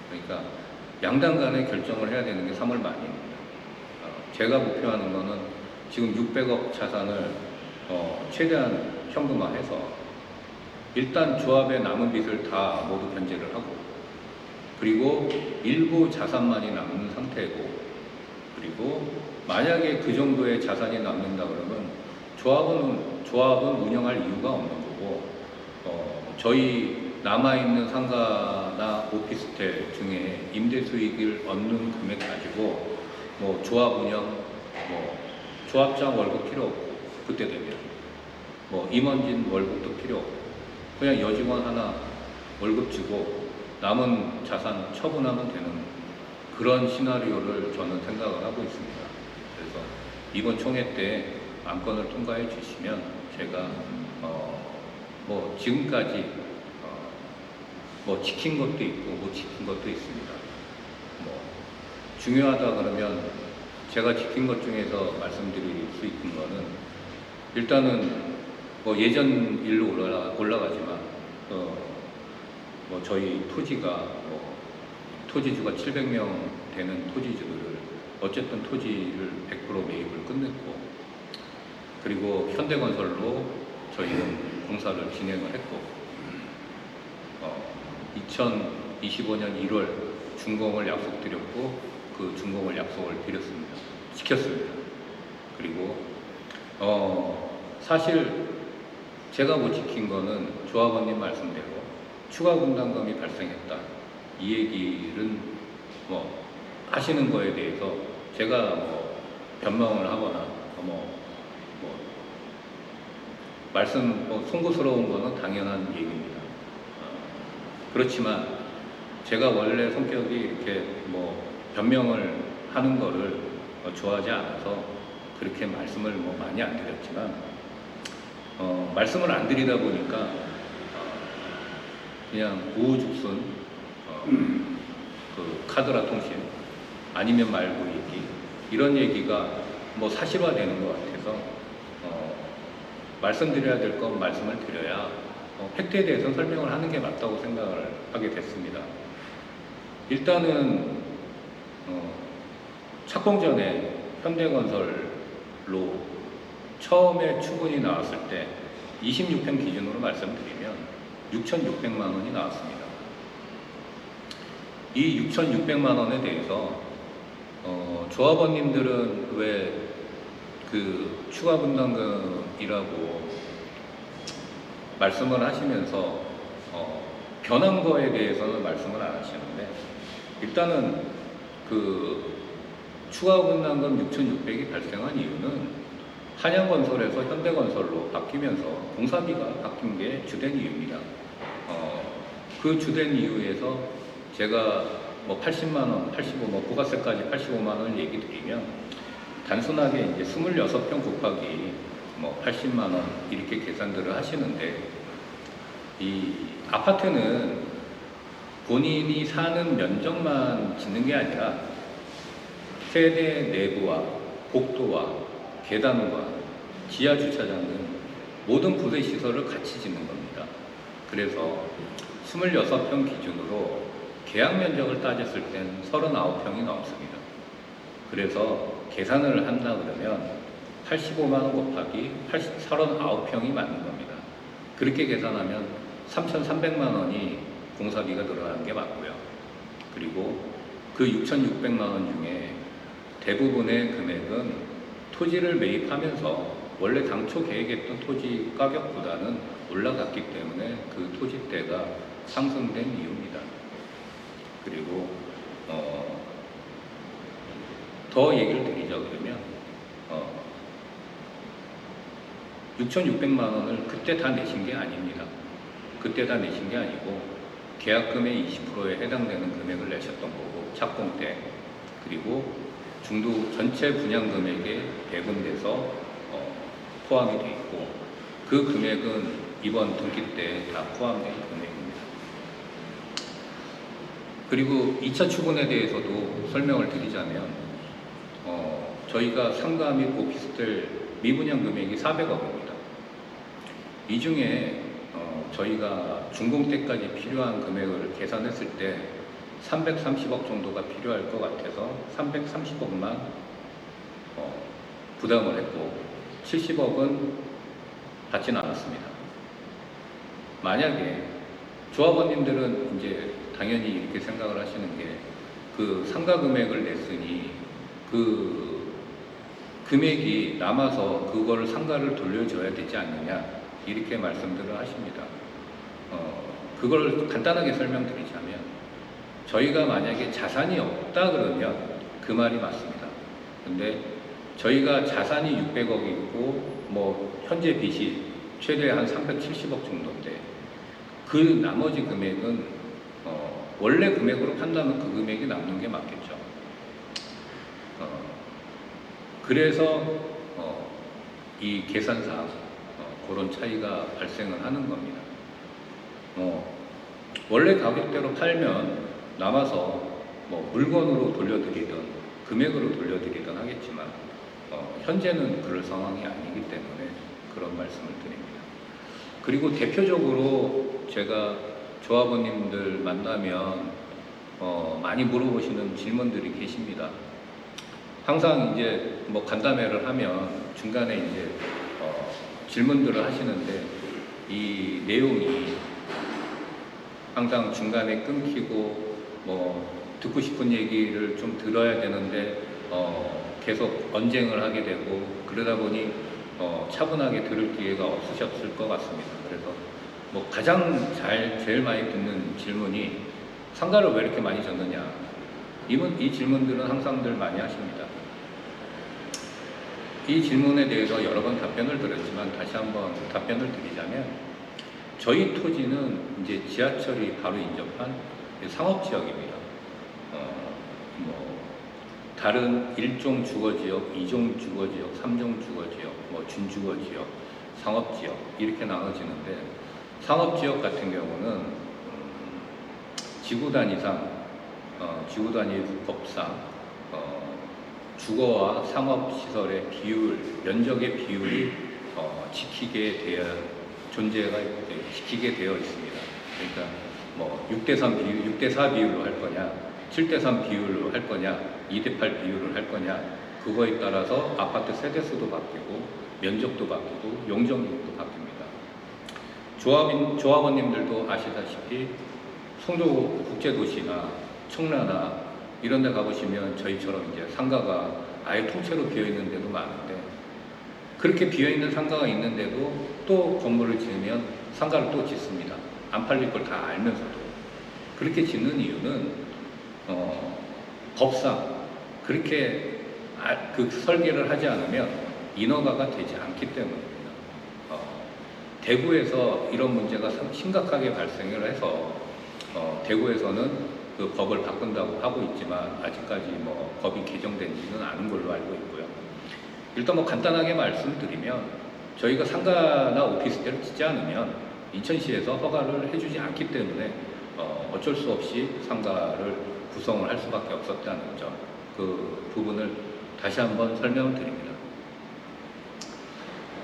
Speaker 1: 그러니까 양당 간에 결정을 해야 되는 게 3월 말입니다. 제가 목표하는 거는 지금 600억 자산을 최대한 현금화해서 일단 조합에 남은 빚을 다 모두 변제를 하고, 그리고 일부 자산만이 남는 상태고, 그리고 만약에 그 정도의 자산이 남는다 그러면 조합은 운영할 이유가 없는 거고, 저희 남아있는 상가나 오피스텔 중에 임대 수익을 얻는 금액 가지고 뭐 조합 운영, 뭐 조합장 월급 필요 없고, 그때 되면 뭐 임원진 월급도 필요 없고, 그냥 여직원 하나 월급 주고 남은 자산 처분하면 되는 그런 시나리오를 저는 생각을 하고 있습니다. 그래서 이번 총회 때 안건을 통과해 주시면 제가 뭐 지금까지 뭐 지킨 것도 있고 못 지킨 것도 있습니다. 뭐 중요하다 그러면 제가 지킨 것 중에서 말씀드릴 수 있는 거는, 일단은 뭐 예전 일로 올라가지만 뭐 저희 토지가 토지주가 700명 되는 토지주들을 어쨌든 토지를 100% 매입을 끝냈고, 그리고 현대건설로 저희는 공사를 진행을 했고, 2025년 1월 준공을 약속드렸고 그 준공을 약속을 지켰습니다. 그리고 사실 제가 못 지킨 거는 조합원님 말씀대로 추가 분담금이 발생했다, 이 얘기는 뭐 하시는 거에 대해서 제가 뭐 변명을 하거나 송구스러운 거는 당연한 얘기입니다. 그렇지만 제가 원래 성격이 이렇게 뭐 변명을 하는 거를 좋아하지 않아서 그렇게 말씀을 뭐 많이 안 드렸지만, 말씀을 안 드리다 보니까 그냥 우후죽순 그 카드라 통신 아니면 말고 얘기, 이런 얘기가 뭐 사실화되는 것 같아서 말씀드려야 될 건 말씀을 드려야 팩트에 대해서 설명을 하는 게 맞다고 생각을 하게 됐습니다. 일단은 착공 전에 현대건설로 처음에 추분이 나왔을 때 26평 기준으로 말씀드리면 6,600만 원이 나왔습니다. 이 6,600만 원에 대해서 조합원님들은 왜 그 추가 분담금이라고 말씀을 하시면서 변한 거에 대해서는 말씀을 안 하시는데, 일단은 그 추가 분담금 6,600이 발생한 이유는 한양건설에서 현대건설로 바뀌면서 공사비가 바뀐 게 주된 이유입니다. 그 주된 이유에서 제가 뭐 80만 원, 85, 부가세까지 85만 원을 얘기 드리면, 단순하게 이제 26평 곱하기 뭐 80만 원 이렇게 계산들을 하시는데, 이 아파트는 본인이 사는 면적만 짓는 게 아니라 세대 내부와 복도와 계단과 지하 주차장 등 모든 부대 시설을 같이 짓는 겁니다. 그래서 26평 기준으로 계약 면적을 따졌을 땐 39평이 넘습니다. 그래서 계산을 한다 그러면 85만 원 곱하기 39평이 맞는 겁니다. 그렇게 계산하면 3,300만 원이 공사비가 들어가는 게 맞고요. 그리고 그 6,600만 원 중에 대부분의 금액은 토지를 매입하면서 원래 당초 계획했던 토지 가격보다는 올라갔기 때문에 그 토지대가 상승된 이유입니다. 그리고 더 얘기를 드리자 그러면 6,600만 원을 그때 다 내신 게 아닙니다. 그때 다 내신 게 아니고 계약금의 20%에 해당되는 금액을 내셨던 거고, 착공 때. 그리고 중도 전체 분양 금액에 배분돼서 포함이 돼 있고, 그 금액은 이번 등기 때 다 포함된 금액입니다. 그리고 2차 추분에 대해서도 설명을 드리자면, 저희가 상가 및 오피스텔 미분양 금액이 400억입니다. 이 중에 저희가 준공 때까지 필요한 금액을 계산했을 때 330억 정도가 필요할 것 같아서 330억만 부담을 했고 70억은 받지는 않았습니다. 만약에 조합원님들은 이제 당연히 이렇게 생각을 하시는 게 그 상가 금액을 냈으니 그 금액이 남아서 그걸 상가를 돌려줘야 되지 않느냐 이렇게 말씀들을 하십니다. 그걸 간단하게 설명드리자면 저희가 만약에 자산이 없다 그러면 그 말이 맞습니다. 근데 저희가 자산이 600억이 있고 뭐 현재 빚이 최대 한 370억 정도인데 그 나머지 금액은 원래 금액으로 판단하면 그 금액이 남는 게 맞겠죠. 그래서 이 계산상 그런 차이가 발생을 하는 겁니다. 원래 가격대로 팔면 남아서 뭐 물건으로 돌려드리든 금액으로 돌려드리든 하겠지만 현재는 그럴 상황이 아니기 때문에 그런 말씀을 드립니다. 그리고 대표적으로 제가 조합원님들 만나면 많이 물어보시는 질문들이 계십니다. 항상 이제 뭐 간담회를 하면 중간에 이제 질문들을 하시는데 이 내용이 항상 중간에 끊기고 뭐 듣고 싶은 얘기를 좀 들어야 되는데 계속 언쟁을 하게 되고 그러다 보니 차분하게 들을 기회가 없으셨을 것 같습니다. 그래서 뭐 가장 제일 많이 듣는 질문이 상가를 왜 이렇게 많이 졌느냐 이 질문들은 항상들 많이 하십니다. 이 질문에 대해서 여러 번 답변을 드렸지만 다시 한번 답변을 드리자면 저희 토지는 이제 지하철이 바로 인접한 상업지역입니다. 뭐 다른 1종 주거지역, 2종 주거지역, 3종 주거지역, 뭐 준주거지역, 상업지역 이렇게 나눠지는데 상업지역 같은 경우는 지구단위상, 지구단위법상 주거와 상업시설의 비율, 면적의 비율이 지키게 되어 있습니다. 그러니까 뭐 6대3 비율, 6대4 비율로 할 거냐, 7대3 비율로 할 거냐, 2대8 비율을 할 거냐, 그거에 따라서 아파트 세대수도 바뀌고, 면적도 바뀌고, 용적률도 바뀝니다. 조합원님들도 아시다시피 송도 국제도시나 청라나 이런 데 가보시면 저희처럼 이제 상가가 아예 통째로 비어있는 데도 많은데 그렇게 비어있는 상가가 있는데도 또 건물을 지으면 상가를 또 짓습니다. 안 팔릴 걸 다 알면서도. 그렇게 짓는 이유는 법상 그렇게 그 설계를 하지 않으면 인허가가 되지 않기 때문입니다. 대구에서 이런 문제가 심각하게 발생을 해서 대구에서는 그 법을 바꾼다고 하고 있지만 아직까지 뭐 법이 개정된지는 않은 걸로 알고 있고요. 일단 뭐 간단하게 말씀드리면 저희가 상가나 오피스텔을 짓지 않으면 인천시에서 허가를 해주지 않기 때문에 어쩔 수 없이 상가를 구성을 할 수밖에 없었다는 점, 그 부분을 다시 한번 설명을 드립니다.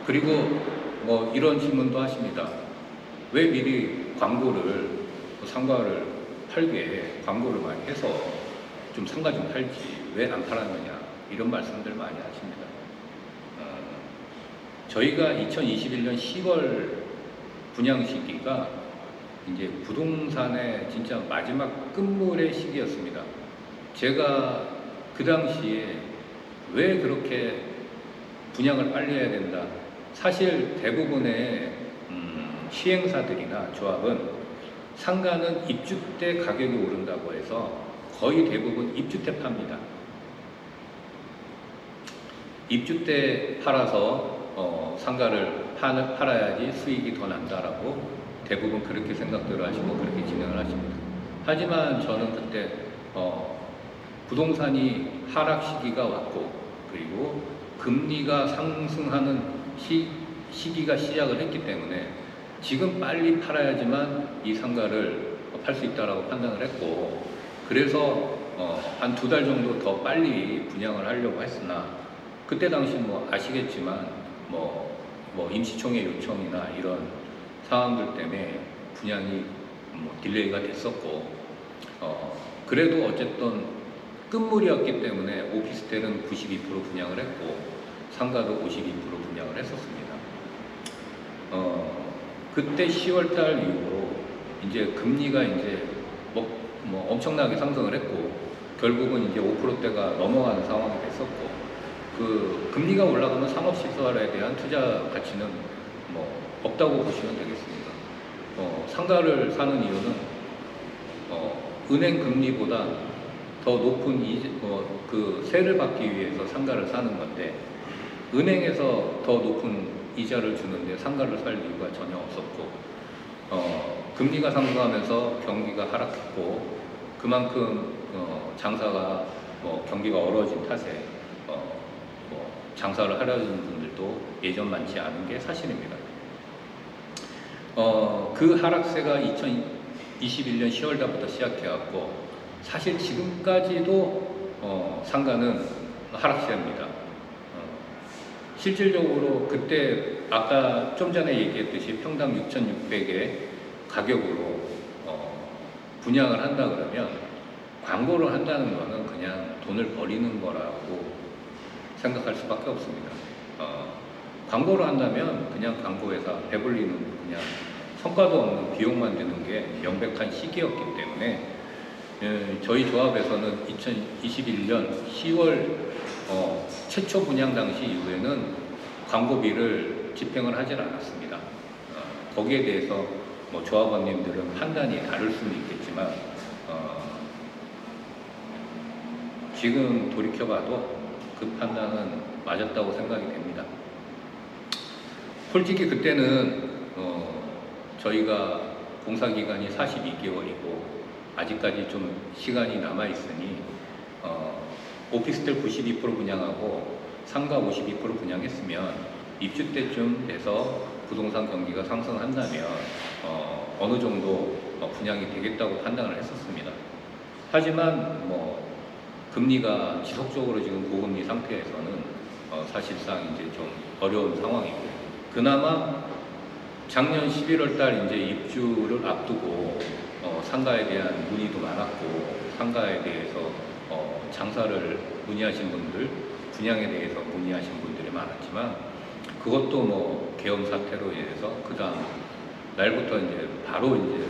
Speaker 1: 그리고 뭐 이런 질문도 하십니다. 왜 미리 광고를 상가를 팔게 광고를 많이 해서 좀 상가 좀 팔지 왜 안 팔았느냐 이런 말씀들 많이 하십니다. 저희가 2021년 10월 분양 시기가 이제 부동산의 진짜 마지막 끝물의 시기였습니다. 제가 그 당시에 왜 그렇게 분양을 빨리 해야 된다. 사실 대부분의 시행사들이나 조합은 상가는 입주 때 가격이 오른다고 해서 거의 대부분 입주 때 팝니다. 입주 때 팔아서 상가를 팔아야지 수익이 더 난다라고 대부분 그렇게 생각들을 하시고 그렇게 진행을 하십니다. 하지만 저는 그때 부동산이 하락 시기가 왔고 그리고 금리가 상승하는 시기가 시작을 했기 때문에 지금 빨리 팔아야지만 이 상가를 팔 수 있다라고 판단을 했고 그래서 한 2달 정도 더 빨리 분양을 하려고 했으나 그때 당시 뭐 아시겠지만 뭐 임시총회 요청이나 이런 상황들 때문에 분양이 딜레이가 됐었고, 그래도 어쨌든 끝물이었기 때문에 오피스텔은 92% 분양을 했고 상가도 52% 분양을 했었습니다. 그때 10월달 이후로 이제 금리가 이제 뭐 엄청나게 상승을 했고 결국은 이제 5%대가 넘어가는 상황이 됐었고, 그 금리가 올라가면 상업시설에 대한 투자 가치는 뭐 없다고 보시면 되겠습니다. 상가를 사는 이유는 은행 금리보다 더 높은 그 세를 받기 위해서 상가를 사는 건데, 은행에서 더 높은 이자를 주는데 상가를 살 이유가 전혀 없었고, 금리가 상승하면서 경기가 하락했고 그만큼 장사가 경기가 어려워진 탓에 장사를 하려는 분들도 예전 많지 않은 게 사실입니다. 그 하락세가 2021년 10월 달부터 시작해왔고 사실 지금까지도 상가는 하락세입니다. 실질적으로 그때 아까 좀 전에 얘기했듯이 평당 6,600의 가격으로 분양을 한다 그러면 광고를 한다는 거는 그냥 돈을 버리는 거라고 생각할 수밖에 없습니다. 광고를 한다면 그냥 광고회사 배불리는 그냥 성과도 없는 비용만 드는 게 명백한 시기였기 때문에 저희 조합에서는 2021년 10월 최초 분양 당시 이후에는 광고비를 집행을 하질 않았습니다. 거기에 대해서 뭐 조합원님들은 판단이 다를 수는 있겠지만 지금 돌이켜봐도 그 판단은 맞았다고 생각이 됩니다. 솔직히 그때는 저희가 공사기간이 42개월이고 아직까지 좀 시간이 남아있으니 오피스텔 92% 분양하고 상가 52% 분양했으면 입주 때쯤 돼서 부동산 경기가 상승한다면 어느 정도 분양이 되겠다고 판단을 했었습니다. 하지만 금리가 지속적으로 지금 고금리 상태에서는 사실상 이제 좀 어려운 상황이고, 그나마 작년 11월 달 이제 입주를 앞두고 상가에 대한 문의도 많았고 상가에 대해서 장사를 문의하신 분들, 분양에 대해서 문의하신 분들이 많았지만 그것도 계엄 사태로 인해서 그 다음 날부터 이제 바로 이제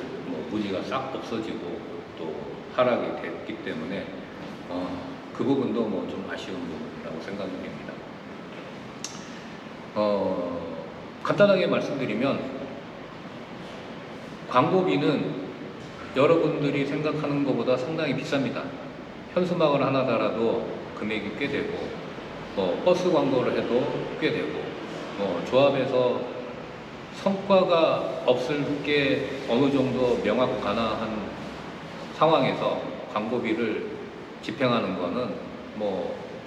Speaker 1: 문의가 싹 없어지고 또 하락이 됐기 때문에 그 부분도 좀 아쉬운 부분이라고 생각이 됩니다. 간단하게 말씀드리면 광고비는 여러분들이 생각하는 것보다 상당히 비쌉니다. 현수막을 하나 달아도 금액이 꽤 되고 버스 광고를 해도 꽤 되고 조합에서 성과가 없을 게 어느 정도 명확가나한 상황에서 광고비를 집행하는 거는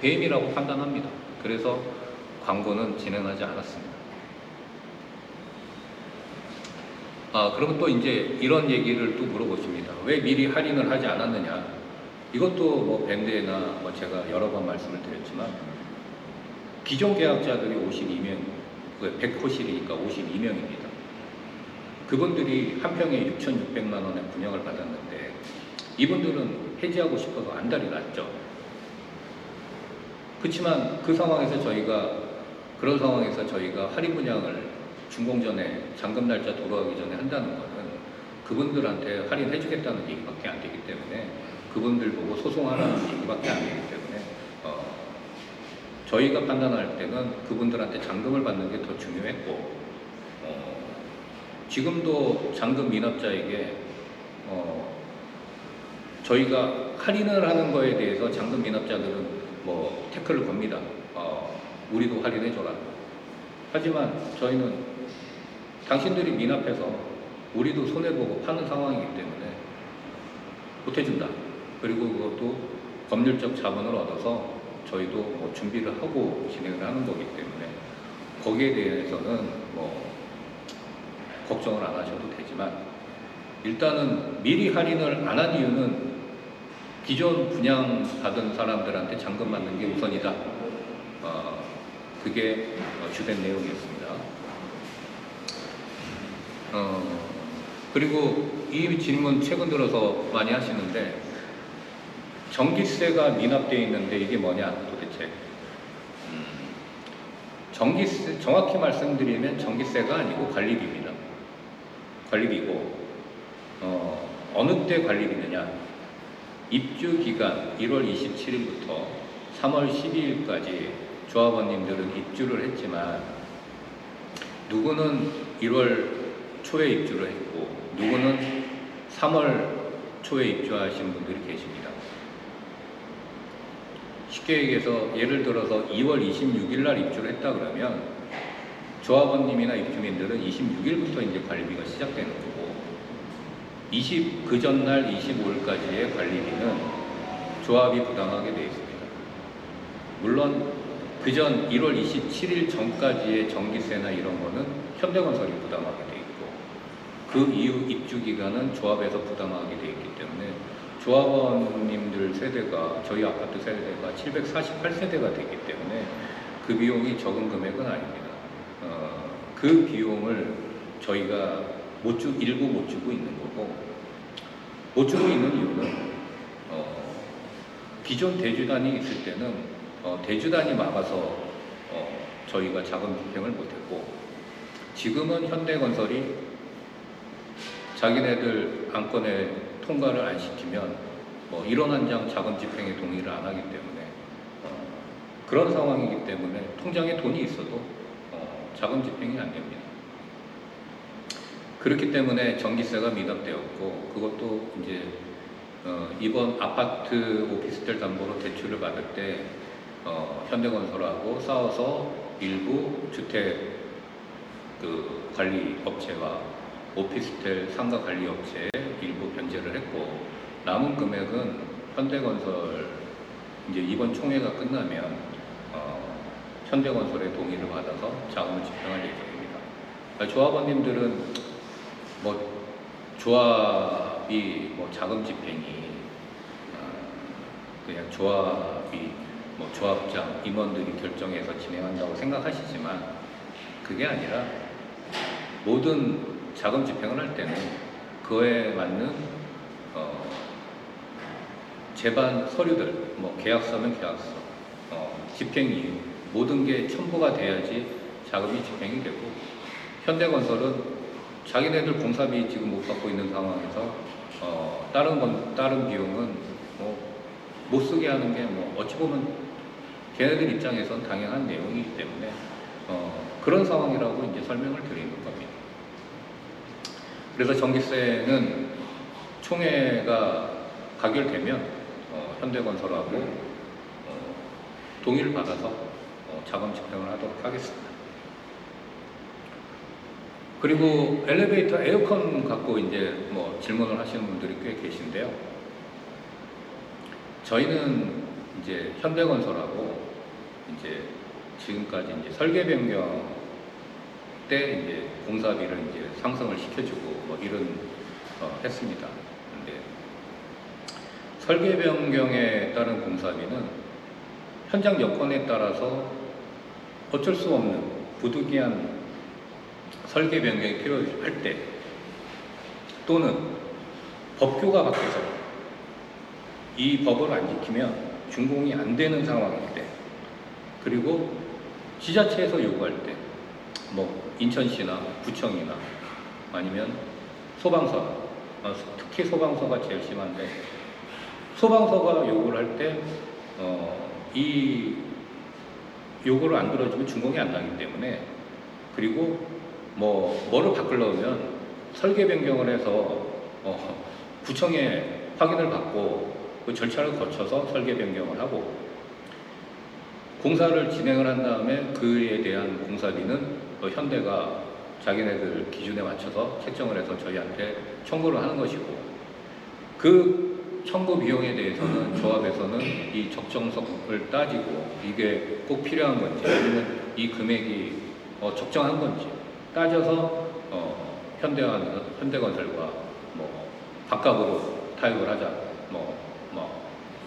Speaker 1: 배임이라고 판단합니다. 그래서 광고는 진행하지 않았습니다. 그러면 또 이제 이런 얘기를 또 물어보십니다. 왜 미리 할인을 하지 않았느냐? 이것도 밴드에나 제가 여러 번 말씀을 드렸지만 기존 계약자들이 52명, 100호실이니까 52명입니다. 그분들이 한 평에 6,600만 원의 분양을 받았는데 이분들은 해지하고 싶어서 안달이 났죠. 그렇지만 그런 상황에서 저희가 할인 분양을 준공 전에 잔금 날짜 돌아가기 전에 한다는 것은 그분들한테 할인해주겠다는 얘기밖에 안 되기 때문에, 그분들 보고 소송하라는 얘기밖에 안 되기 때문에 저희가 판단할 때는 그분들한테 잔금을 받는 게 더 중요했고, 지금도 잔금 미납자에게 저희가 할인을 하는 거에 대해서 잔금 미납자들은 태클을 겁니다. 우리도 할인해줘라. 하지만 저희는 당신들이 미납해서 우리도 손해보고 파는 상황이기 때문에 못해준다. 그리고 그것도 법률적 자문을 얻어서 저희도 준비를 하고 진행을 하는 거기 때문에 거기에 대해서는 걱정을 안 하셔도 되지만, 일단은 미리 할인을 안 한 이유는 기존 분양 받은 사람들한테 잔금 받는 게 우선이다. 그게 주된 내용이었습니다. 그리고 이 질문 최근 들어서 많이 하시는데, 전기세가 미납되어 있는데 이게 뭐냐 도대체. 전기세, 정확히 말씀드리면 전기세가 아니고 관리비입니다. 관리비고, 어느 때 관리비느냐, 입주 기간 1월 27일부터 3월 12일까지 조합원님들은 입주를 했지만, 누구는 1월 초에 입주를 했고 누구는 3월 초에 입주하신 분들이 계십니다. 쉽게 얘기해서 예를 들어서 2월 26일 날 입주를 했다 그러면 조합원님이나 입주민들은 26일부터 이제 관리비가 시작되는 거고, 그 전날 25일까지의 관리비는 조합이 부담하게 되어 있습니다. 물론 그 전 1월 27일 전까지의 전기세나 이런 거는 현대건설이 부담하게 돼 있고, 그 이후 입주 기간은 조합에서 부담하게 돼 있기 때문에 조합원님들 세대가, 저희 아파트 세대가 748세대가 되기 때문에 그 비용이 적은 금액은 아닙니다. 그 비용을 저희가 일부 못 주고 있는 거고, 못 주고 있는 이유는 기존 대주단이 있을 때는 대주단이 막아서 저희가 자금 집행을 못했고, 지금은 현대건설이 자기네들 안건에 통과를 안 시키면 1원 한 장 자금 집행에 동의를 안 하기 때문에 그런 상황이기 때문에 통장에 돈이 있어도 자금 집행이 안 됩니다. 그렇기 때문에 전기세가 미납되었고, 그것도 이제 이번 아파트 오피스텔 담보로 대출을 받을 때 현대건설하고 싸워서 일부 주택 그 관리 업체와 오피스텔 상가 관리 업체에 일부 변제를 했고, 남은 금액은 현대건설 이제 이번 총회가 끝나면 현대건설의 동의를 받아서 자금을 집행할 예정입니다. 조합원님들은 조합이 자금 집행이 그냥 조합이 조합장, 임원들이 결정해서 진행한다고 생각하시지만 그게 아니라 모든 자금 집행을 할 때는 그에 맞는 제반 서류들, 계약서면 계약서, 집행 이유, 모든 게 첨부가 돼야지 자금이 집행이 되고, 현대건설은 자기네들 공사비 지금 못 받고 있는 상황에서 다른 비용은 못 쓰게 하는 게 어찌 보면 걔네들 입장에선 당연한 내용이기 때문에 그런 상황이라고 이제 설명을 드리는 겁니다. 그래서 전기세는 총회가 가결되면 현대건설하고 동의를 받아서 자금 집행을 하도록 하겠습니다. 그리고 엘리베이터 에어컨 갖고 이제 질문을 하시는 분들이 꽤 계신데요. 저희는 이제 현대건설하고 이제 지금까지 이제 설계 변경 때 이제 공사비를 이제 상승을 시켜주고 이런 했습니다. 근데 설계 변경에 따른 공사비는 현장 여건에 따라서 어쩔 수 없는 부득이한 설계 변경이 필요할 때, 또는 법규가 바뀌어서 이 법을 안 지키면 준공이 안 되는 상황일 때, 그리고 지자체에서 요구할 때, 인천시나 구청이나 아니면 소방서, 특히 소방서가 제일 심한데, 소방서가 요구를 할 때 이 요구를 안 들어주면 준공이 안 나기 때문에, 그리고 뭐를 바꾸려면 설계 변경을 해서 구청에 확인을 받고 그 절차를 거쳐서 설계 변경을 하고, 공사를 진행을 한 다음에 그에 대한 공사비는 현대가 자기네들 기준에 맞춰서 책정을 해서 저희한테 청구를 하는 것이고, 그 청구 비용에 대해서는 조합에서는 이 적정성을 따지고 이게 꼭 필요한 건지 아니면 이 금액이 적정한 건지 따져서 현대건설과 각각으로 타협을 하자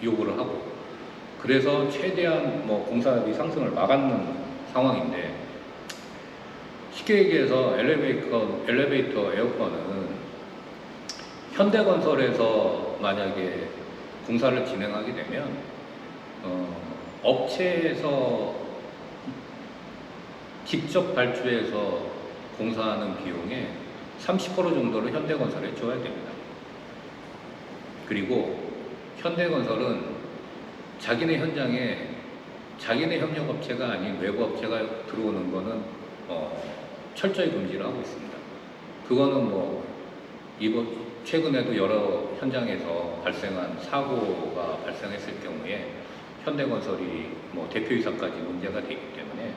Speaker 1: 요구를 하고, 그래서 최대한 공사비 상승을 막는 상황인데, 쉽게 얘기해서 엘리베이터 에어컨은 현대건설에서 만약에 공사를 진행하게 되면 업체에서 직접 발주해서 공사하는 비용의 30% 정도를 현대건설에 줘야 됩니다. 그리고 현대건설은 자기네 현장에 자기네 협력업체가 아닌 외부 업체가 들어오는 거는 철저히 금지를 하고 있습니다. 그거는 뭐 최근에도 여러 현장에서 발생한 사고가 발생했을 경우에 현대건설이 뭐 대표이사까지 문제가 되기 때문에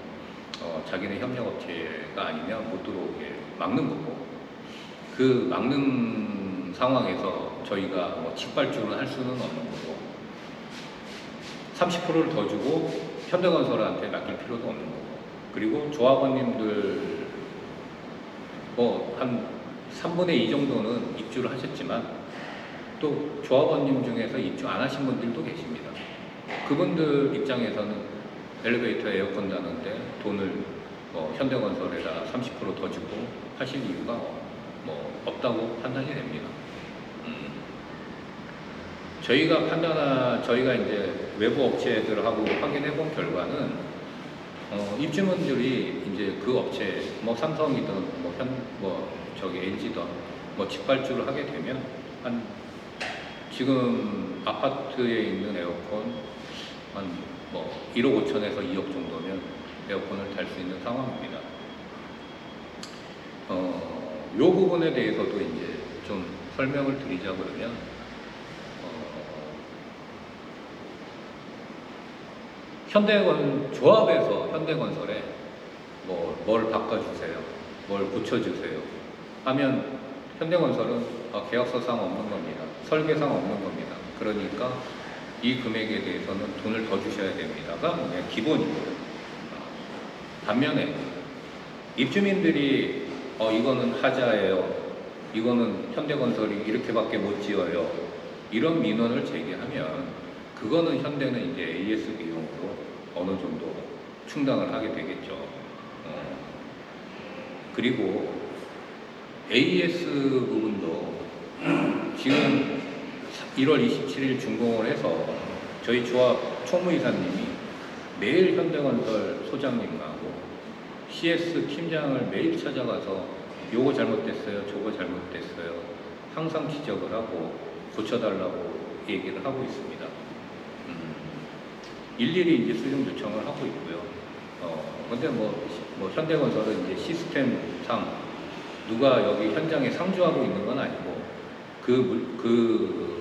Speaker 1: 자기네 협력업체가 아니면 못 들어오게 막는 거고, 그 막는 상황에서 저희가 뭐 직발주를 할 수는 없는 거고, 30%를 더 주고 현대건설한테 맡길 필요도 없는 거고, 그리고 조합원님들 뭐 한 3분의 2 정도는 입주를 하셨지만 또 조합원님 중에서 입주 안 하신 분들도 계십니다. 그분들 입장에서는 엘리베이터 에어컨 다는데 돈을 현대건설에다 30% 더 주고 하실 이유가 뭐 없다고 판단이 됩니다. 저희가 이제 외부 업체들하고 확인해 본 결과는 입주민들이 이제 그 업체 뭐 삼성이든 LG든 뭐 직발주를 하게 되면 지금 아파트에 있는 에어컨 한 뭐 1억 5천에서 2억 정도면 에어컨을 달 수 있는 상황입니다. 요 부분에 대해서도 이제 좀 설명을 드리자 그러면, 조합에서 현대건설에 뭘 바꿔주세요, 뭘 고쳐주세요 하면 현대건설은 계약서상 없는 겁니다. 설계상 없는 겁니다. 그러니까 이 금액에 대해서는 돈을 더 주셔야 됩니다가 그냥 기본이고요. 반면에 입주민들이 이거는 하자예요, 이거는 현대건설이 이렇게밖에 못 지어요, 이런 민원을 제기하면 그거는 현대는 이제 AS 비용으로 어느 정도 충당을 하게 되겠죠. 그리고 AS 부분도 지금 1월 27일 준공을 해서 저희 조합 총무이사님이 매일 현대건설 소장님하고 CS 팀장을 매일 찾아가서 요거 잘못됐어요, 저거 잘못됐어요 항상 지적을 하고 고쳐달라고 얘기를 하고 있습니다. 일일이 이제 수정 요청을 하고 있고요. 근데 현대건설은 이제 시스템상 누가 여기 현장에 상주하고 있는 건 아니고 그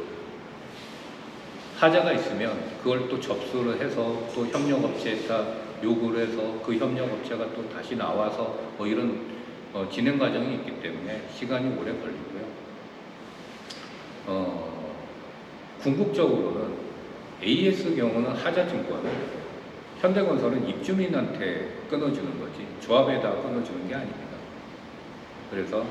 Speaker 1: 하자가 있으면 그걸 또 접수를 해서 또 협력업체에다 요구를 해서 그 협력업체가 또 다시 나와서 이런 진행 과정이 있기 때문에 시간이 오래 걸리고요. 궁극적으로는 AS 경우는 하자증권을 현대건설은 입주민한테 끊어주는 거지 조합에다 끊어주는 게 아닙니다. 그래서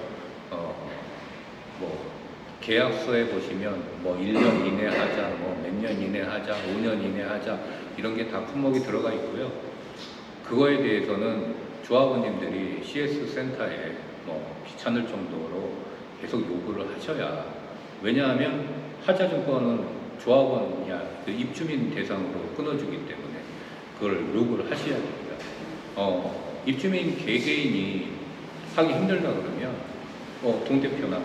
Speaker 1: 계약서에 보시면 1년 이내 하자, 몇 년 이내 하자, 5년 이내 하자 이런 게 다 품목이 들어가 있고요. 그거에 대해서는 조합원님들이 CS 센터에 귀찮을 정도로 계속 요구를 하셔야, 왜냐하면 하자증권은 조합원이야 그 입주민 대상으로 끊어주기 때문에 그걸 요구를 하셔야 됩니다. 입주민 개개인이 하기 힘들다 그러면 동대표나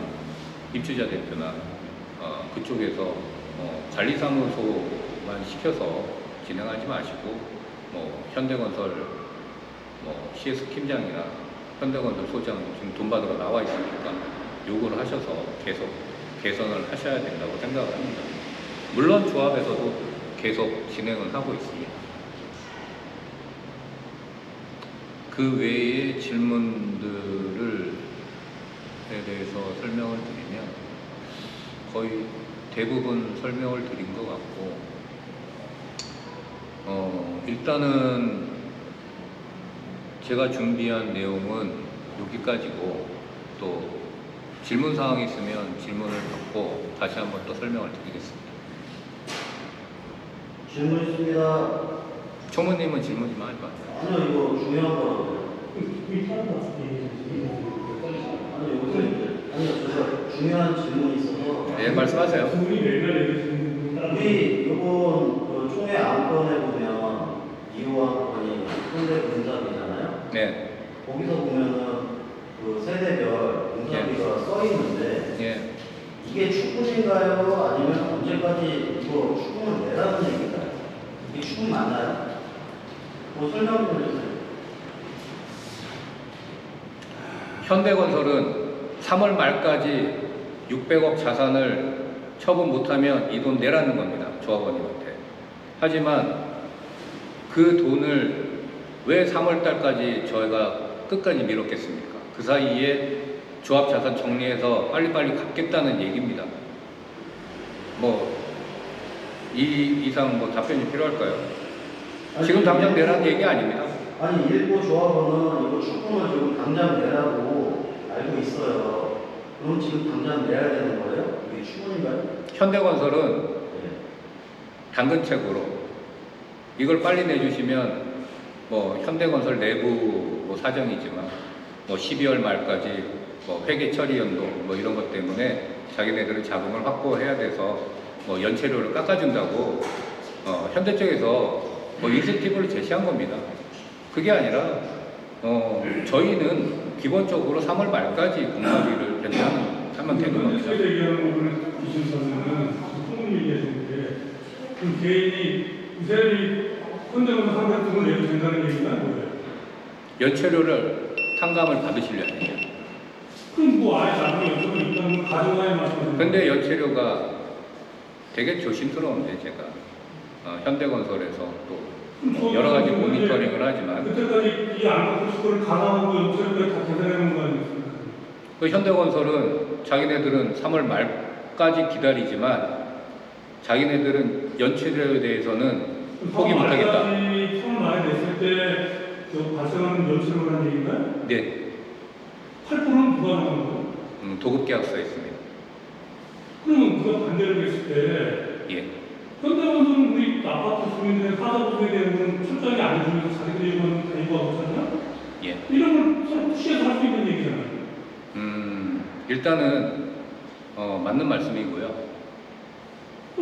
Speaker 1: 입주자 대표나 그쪽에서 관리사무소만 시켜서 진행하지 마시고 현대건설 CS 팀장이나 현대건설 소장 지금 돈 받으러 나와 있으니까 요구를 하셔서 계속 개선을 하셔야 된다고 생각을 합니다. 물론 조합에서도 계속 진행을 하고 있습니다. 그 외의 질문들에 대해서 설명을 드리면 거의 대부분 설명을 드린 것 같고, 일단은 제가 준비한 내용은 여기까지고, 또 질문사항이 있으면 질문을 받고 다시 한번 또 설명을 드리겠습니다.
Speaker 2: 질문 있습니다.
Speaker 1: 총무님은 질문 좀 할 것 같아요.
Speaker 2: 아니요, 이거 중요한 거라고요. 아니, 여기서 이제, 아니요, 제가 중요한 질문이 있어서.
Speaker 1: 네, 말씀하세요.
Speaker 2: 우리 이번 그 총회 안건에 보면 2호 안건이 현대 공사비잖아요.
Speaker 1: 네.
Speaker 2: 거기서 보면은 그 세대별 공사비가 써 있는데
Speaker 1: 예.
Speaker 2: 이게 추궁인가요? 아니면 언제까지 이거 추궁을 내라는 얘기인가요? 이게 추궁 맞나요? 뭐 설명 좀 해주세요.
Speaker 1: 현대건설은 3월 말까지 600억 자산을 처분 못하면 이 돈 내라는 겁니다. 조합원님한테. 하지만 그 돈을 왜 3월 달까지 저희가 끝까지 미뤘겠습니까? 그 사이에 조합 자산 정리해서 빨리빨리 갚겠다는 얘기입니다. 뭐, 이 이상 뭐 답변이 필요할까요? 지금 당장 내라는 얘기 아닙니다.
Speaker 2: 아니, 일부 조합원은 이거 추궁을 지금 당장 내라고 알고 있어요. 그럼 지금 당장 내야 되는 거예요? 이게 추궁인가요?
Speaker 1: 현대건설은
Speaker 2: 네.
Speaker 1: 당근책으로 이걸 빨리 내주시면 뭐 현대건설 내부 뭐 사정이지만 뭐 12월 말까지 뭐 회계 처리 연도 뭐 이런 것 때문에 자기네들은 자금을 확보해야 돼서 뭐 연체료를 깎아준다고 현대 쪽에서 뭐 인센티브를 제시한 겁니다. 그게 아니라 저희는 기본적으로 3월 말까지 공사비를 변경하면 되는 겁니다.
Speaker 3: 세대 얘기하는 거는 기준서는 소문 얘기하시는데 그럼 개인이 우세이 현대건설 상가 돈을 내도 된다는 얘기가 뭐예요?
Speaker 1: 연체료를 탕감을 받으시려면
Speaker 3: 그럼 뭐 아예 나중에 여쭤보면 일단 가정하에 말씀하시는
Speaker 1: 근데 연체료가 되게 조심스러운데 제가 현대건설에서 또 여러 가지 모니터링을 하지만
Speaker 3: 그때까지 이 안건 수고를 가상하고 연체료까지 다 계산해놓은 거 아니겠습니까?
Speaker 1: 그 현대건설은 자기네들은 3월 말까지 기다리지만 자기네들은 연체료에 대해서는 포기 못하겠다.
Speaker 3: 3월 말에 냈을 때 발생하는 연체료라는 얘기인가요?
Speaker 1: 네,
Speaker 3: 8%는 누가 하는 거예요?
Speaker 1: 도급계약서에 있습니다.
Speaker 3: 그러면 누가 반대를 했을 때
Speaker 1: 예,
Speaker 3: 현대건설은 우리 아파트 주민들의 사자 보수에 대해서는 출장이 안 해주면서 자기들이 이건 다 이거하고 있잖아요?
Speaker 1: 예.
Speaker 3: 이런 걸 서로 푸시해서 할 수 있는 얘기잖아요.
Speaker 1: 일단은 맞는 말씀이고요.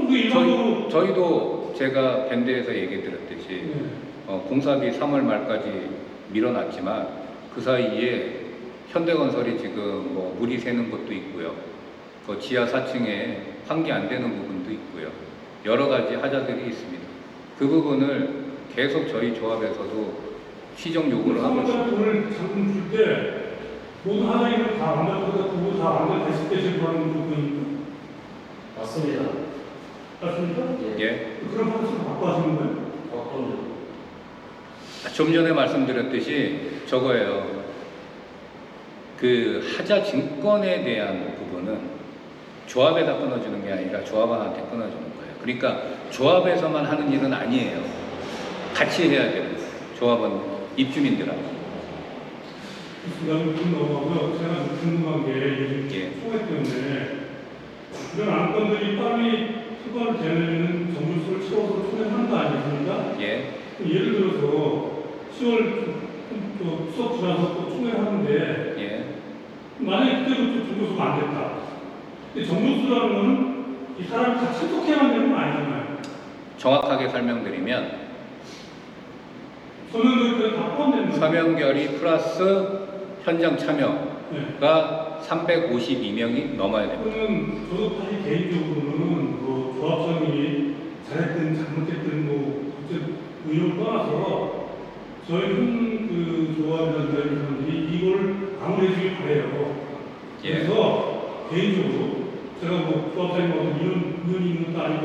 Speaker 3: 일반적으로
Speaker 1: 저희도 제가 밴드에서 얘기 드렸듯이
Speaker 3: 네.
Speaker 1: 공사비 3월 말까지 밀어놨지만 그 사이에 현대건설이 지금 뭐 물이 새는 것도 있고요. 그 지하 4층에 환기 안 되는 부분도 있고요. 여러 가지 하자들이 있습니다. 그 부분을 계속 저희 조합에서도 시정 요구를 하고 있습니다.
Speaker 3: 돈을 잠금 줄 때 모든 하나님은 다 완벽하다 두고 다 완벽했을 때 제거하는 부분입니다.
Speaker 2: 맞습니다.
Speaker 3: 맞습니까?
Speaker 1: 예.
Speaker 3: 그런 방식으로 바꿔 하시는 거예요?
Speaker 2: 그럼요.
Speaker 1: 좀 전에 말씀드렸듯이 저거예요. 그 하자 증권에 대한 부분은 조합에다 끊어주는 게 아니라 조합원한테 끊어주는 거예요. 그러니까 조합에서만 하는 일은 아니에요. 같이 해야 됩니다. 조합원 입주민들하고.
Speaker 3: 나는 좀 넘어가고요. 제가 좀 궁금한 게 요즘
Speaker 1: 예.
Speaker 3: 총회 때문에 이런 안건들이 빨리 특허를 되려면 정부수를 채워서 총회하는 거 아니겠습니까?
Speaker 1: 예.
Speaker 3: 예를 들어서 10월 수업 지나서 또 총회를 하는데
Speaker 1: 예.
Speaker 3: 만약에 그때부터 정부수가 안 됐다. 근데 정부수라는 거는 이 사람이 다 참석해야만 되는 건 아니잖아요.
Speaker 1: 정확하게 설명드리면
Speaker 3: 서명결이 다 포함되는 거예요.
Speaker 1: 서명결의 플러스 현장 참여가
Speaker 3: 네.
Speaker 1: 352명이 넘어야 됩니다.
Speaker 3: 그러면 저도 사실 개인적으로는 뭐 조합장님이 잘했든 잘못했든 뭐 어쨌든 의욕을 떠나서 저희는 그 조합이라는 사람들이 이걸 마무리해주길 바래요.
Speaker 1: 예.
Speaker 3: 그래서 개인적으로 제가 뭐 조합장님하고 인연이 있는 것도 아니고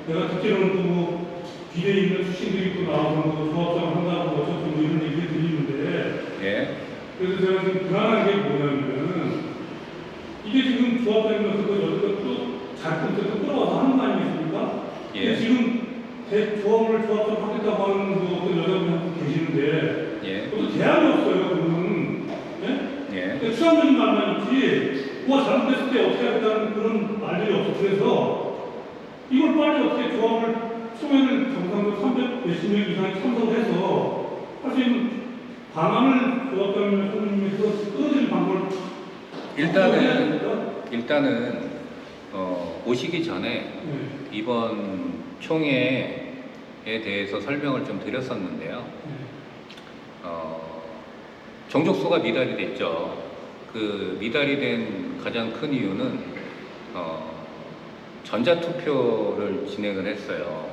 Speaker 3: 내가 듣기로는 또 뭐 비대에 있는 출신들이 또 나와서 뭐 조합장 한다고 어쩌고 뭐 이런 얘기를 들리는데
Speaker 1: 예.
Speaker 3: 그래서 제가 지금 불안한 게 뭐냐면 이게 지금 조합장님한테 여기가 또잘 끌어와서 하는 거 아니겠습니까?
Speaker 1: 예.
Speaker 3: 지금 조합을 조합장 하겠다고 하는 뭐 어떤 여자분이 계시는데
Speaker 1: 예.
Speaker 3: 또 대안이 없어요. 그분은 예?
Speaker 1: 예.
Speaker 3: 추상적인 말만 있지 뭐가 잘못됐을 때 어떻게 하겠다는 그런 말들이 없어. 그래서 이걸 빨리 어떻게 조합을 총회를 정상도 300 몇십 명 이상이 참석을 해서 할 수 있는 방안을 조합장님과 총리님께서 끊어지는 방법을
Speaker 1: 일단은 오시기 전에
Speaker 3: 네.
Speaker 1: 이번 총회에 대해서 설명을 좀 드렸었는데요.
Speaker 3: 네.
Speaker 1: 정족수가 미달이 됐죠. 그 미달이 된 가장 큰 이유는 전자투표를 진행을 했어요.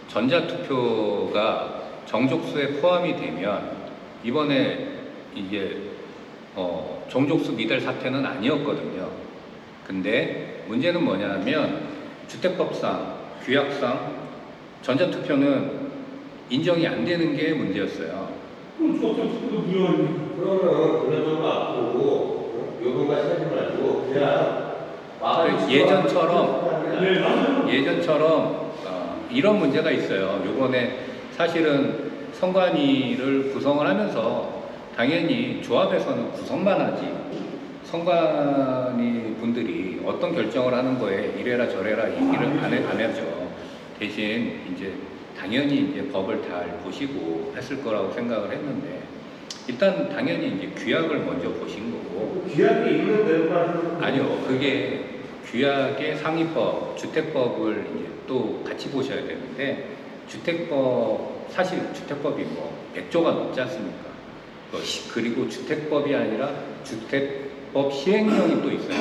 Speaker 1: 전자투표가 정족수에 포함이 되면 이번에 이게 정족수 미달 사태는 아니었거든요. 근데 문제는 뭐냐면 주택법상, 규약상 전자투표는 인정이 안 되는 게 문제였어요.
Speaker 3: 그럼 조합장 투표도 무효합니까?
Speaker 4: 그러면 그런 거 갖고 요금과 세지 말고 그냥
Speaker 3: 네, 맞아요.
Speaker 1: 예전처럼 이런 문제가 있어요. 요번에 사실은 선관위를 구성을 하면서 당연히 조합에서는 구성만 하지 선관위 분들이 어떤 결정을 하는 거에 이래라 저래라 얘기를 안 하죠. 대신 이제 당연히 이제 법을 잘 보시고 했을 거라고 생각을 했는데 일단 당연히 이제 규약을 먼저 보신 거고
Speaker 2: 규약이 있는 대로
Speaker 1: 아니요 그게 규약의 상위법 주택법을 이제 또 같이 보셔야 되는데 주택법 사실 주택법이 뭐 100조가 넘지 않습니까? 그리고 주택법이 아니라 주택법 시행령이 또 있어요.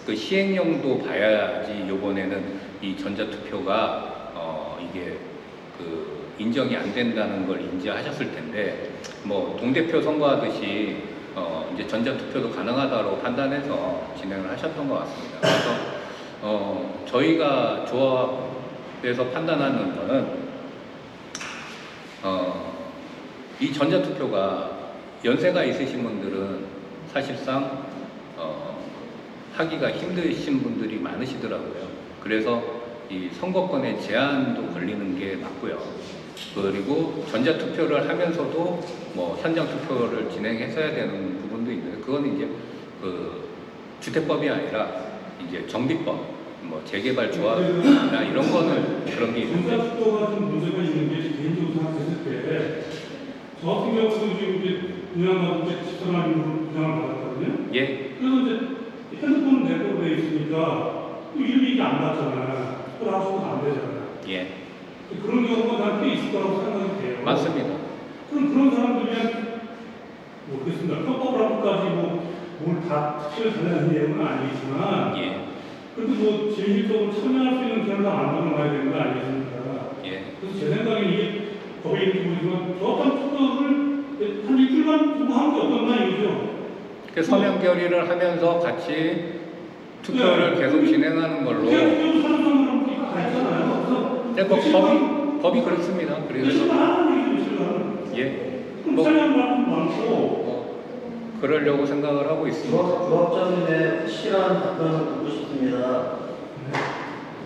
Speaker 1: 그 시행령도 봐야지 요번에는 이 전자투표가 이게 그 인정이 안 된다는 걸 인지하셨을 텐데 뭐 동대표 선거하듯이 이제 전자투표도 가능하다고 판단해서 진행을 하셨던 것 같습니다. 그래서 저희가 조합에서 판단하는 거는 이 전자투표가 연세가 있으신 분들은 사실상 하기가 힘드신 분들이 많으시더라고요. 그래서 이 선거권의 제한도 걸리는 게 맞고요. 그리고 전자투표를 하면서도 뭐 현장 투표를 진행했어야 되는 부분도 있는데 그건 이제 그 주택법이 아니라 이제 정비법, 뭐 재개발 조합이나 이런 거는 그런 게 있는데
Speaker 3: 전자투표가 좀 문제가 있는 게 개인적으로 생각했을 때 저 같은 경우도 지금 이제 분양받을 때 집사람으로 분양을 받았거든요.
Speaker 1: 예,
Speaker 3: 그래서 이제 핸드폰은 내 거로 돼 있으니까 또 이름이 이게 안 맞잖아. 투표를 할 수가 안 되잖아.
Speaker 1: 예,
Speaker 3: 그런 경우가 난 꽤 있을 거라고 생각이 돼요.
Speaker 1: 맞습니다.
Speaker 3: 그럼 그런 사람들이면 모르겠습니다. 편법을 하고까지 뭘 다 특별히 달라는 내용은 아니지만
Speaker 1: 예,
Speaker 3: 그래도 뭐 진실적으로 참여할 수 있는 기회를 다 만들어놔야 되는 거 아니겠습니까?
Speaker 1: 예.
Speaker 3: 그래서 제 생각에는 이게 법에 있는지 모르지만 조합한 투표를 한 일주일만 두고 하는 게 어떻나 이거죠.
Speaker 1: 그 서면 결의를 하면서 같이 투표를 계속 진행하는 걸로.
Speaker 3: 그냥 사는 사람들이 다 있잖아요.
Speaker 1: 근데 뭐 법이 그렇습니다. 그래서
Speaker 3: 며칠만 하는 얘기죠, 며칠만.
Speaker 1: 예,
Speaker 3: 그럼
Speaker 1: 뭐
Speaker 3: 참여하는 사람도 많고
Speaker 1: 그러려고 생각을 하고 있습니다.
Speaker 2: 조합장님의 확실한 답변을 듣고 싶습니다.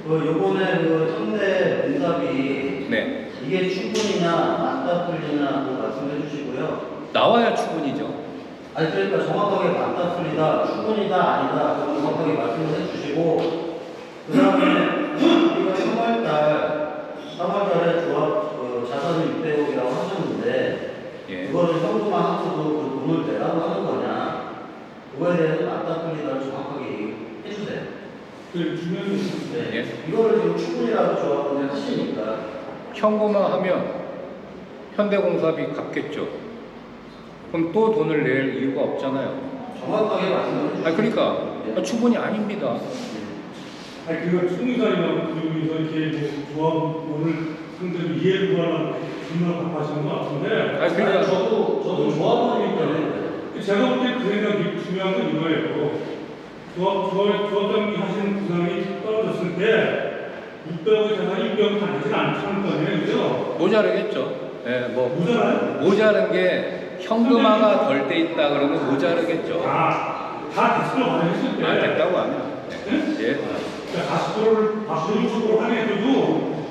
Speaker 2: 요번에 그 청대 응답이
Speaker 1: 네,
Speaker 2: 이게 충분히냐 맞다 틀리냐고 말씀해 주시고요.
Speaker 1: 나와야 충분이죠.
Speaker 2: 아니 그러니까 정확하게 맞다 틀리다 충분이다 아니다 정확하게 말씀을 해주시고 그 다음에 우리가 3월달에 조합 자산을 600억이라고 하셨는데
Speaker 1: 예,
Speaker 2: 그거를 현금화 하고도 그 돈을 내라고 하는 거냐 그거에 대해서 맞다 틀리다를 정확하게 해주세요.
Speaker 3: 그 중요한 게
Speaker 2: 네.
Speaker 1: 예.
Speaker 2: 이거를 지금 충분이라고 조합원을 하시니까
Speaker 1: 현금화하면 현대공사비 갚겠죠. 그럼 또 돈을 낼 이유가 없잖아요.
Speaker 2: 정확하게 말씀을 해주세요.
Speaker 1: 그러니까 충분히 아닙니다.
Speaker 3: 아니 그거 총리사님하고 그리고 이렇게 조합원을 상대로 이해를 구하려고 질문을 답하시는 것 같은데
Speaker 1: 그러니까
Speaker 2: 저도 조합원이기 때문에
Speaker 3: 제가 볼 때 그 생각이 중요한 건 이거예요. 조합장님이 하시는 부상이 떨어졌을 때 600억의 자산이 600억 다 되지는 않을 거 아니에요, 그죠?
Speaker 1: 모자르겠죠. 예, 뭐
Speaker 3: 모자라요?
Speaker 1: 모자른 게 현금화가 덜 돼 있다 그러면 모자르겠죠.
Speaker 3: 다 대출을 받았을 때
Speaker 1: 됐다고 하면.
Speaker 3: 네?
Speaker 1: 예.
Speaker 3: 그러니까 40%를 60% 하게해도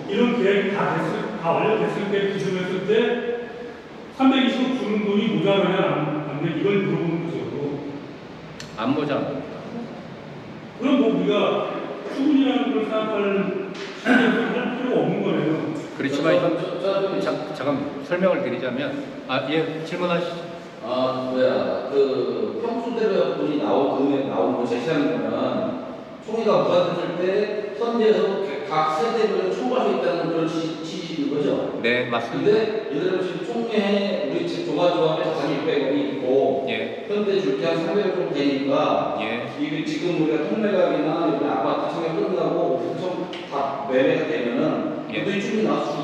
Speaker 3: 이런 계획이 다 완료됐을 때 기준했을 때 320억 주는 돈이 모자라냐 안 돼? 이걸 물어보는 거죠.
Speaker 1: 안 모자랍니다.
Speaker 3: 그럼 뭐 우리가 충분이라는 걸 생각할 필요가 없는 거예요.
Speaker 1: 그렇지만 잠깐 설명을 드리자면 예, 질문하시죠.
Speaker 5: 그 평수대로 돈이 나온 거 제시하는 거는 총회가 무산됐을 때 현재에서 각 세대별로 총괄수 있다는 그런 취지인 거죠?
Speaker 1: 네, 맞습니다.
Speaker 5: 근데 예를 들어 지금 총회에 우리 집 종합조합에 4,600억이 있고
Speaker 1: 예,
Speaker 5: 현대 줄게 한 300억 정도 되니까
Speaker 1: 예,
Speaker 5: 이게 지금 우리가 통매각이나 이런 아파트 청약 끝나고 엄청 다 매매가 되면은
Speaker 1: 예.
Speaker 5: 그들이 충분히 나와서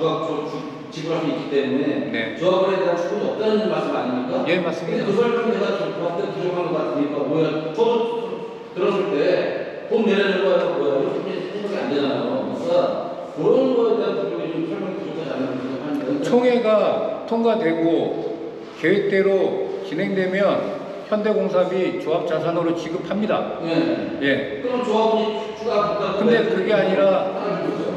Speaker 5: 지불할 수 있기 때문에
Speaker 1: 네.
Speaker 5: 조합원에 대한 충분히 없다는 말씀 아닙니까?
Speaker 1: 예, 맞습니다.
Speaker 5: 근데 그 설명 제가 좀 봤을 때 부족한 것 같으니까 뭐야 저도 들었을 때 돈 내려는 거야 뭐야 이렇게 생각이 안 되잖아요. 그러니까 그런 거에 대한 부족이 좀 설명이 부족하지 않나 생각하는데
Speaker 1: 총회가 통과되고 계획대로 진행되면 현대공사비 조합 자산으로 지급합니다.
Speaker 5: 네.
Speaker 1: 예.
Speaker 5: 그럼 조합원이 추가
Speaker 1: 근데 그게 아니라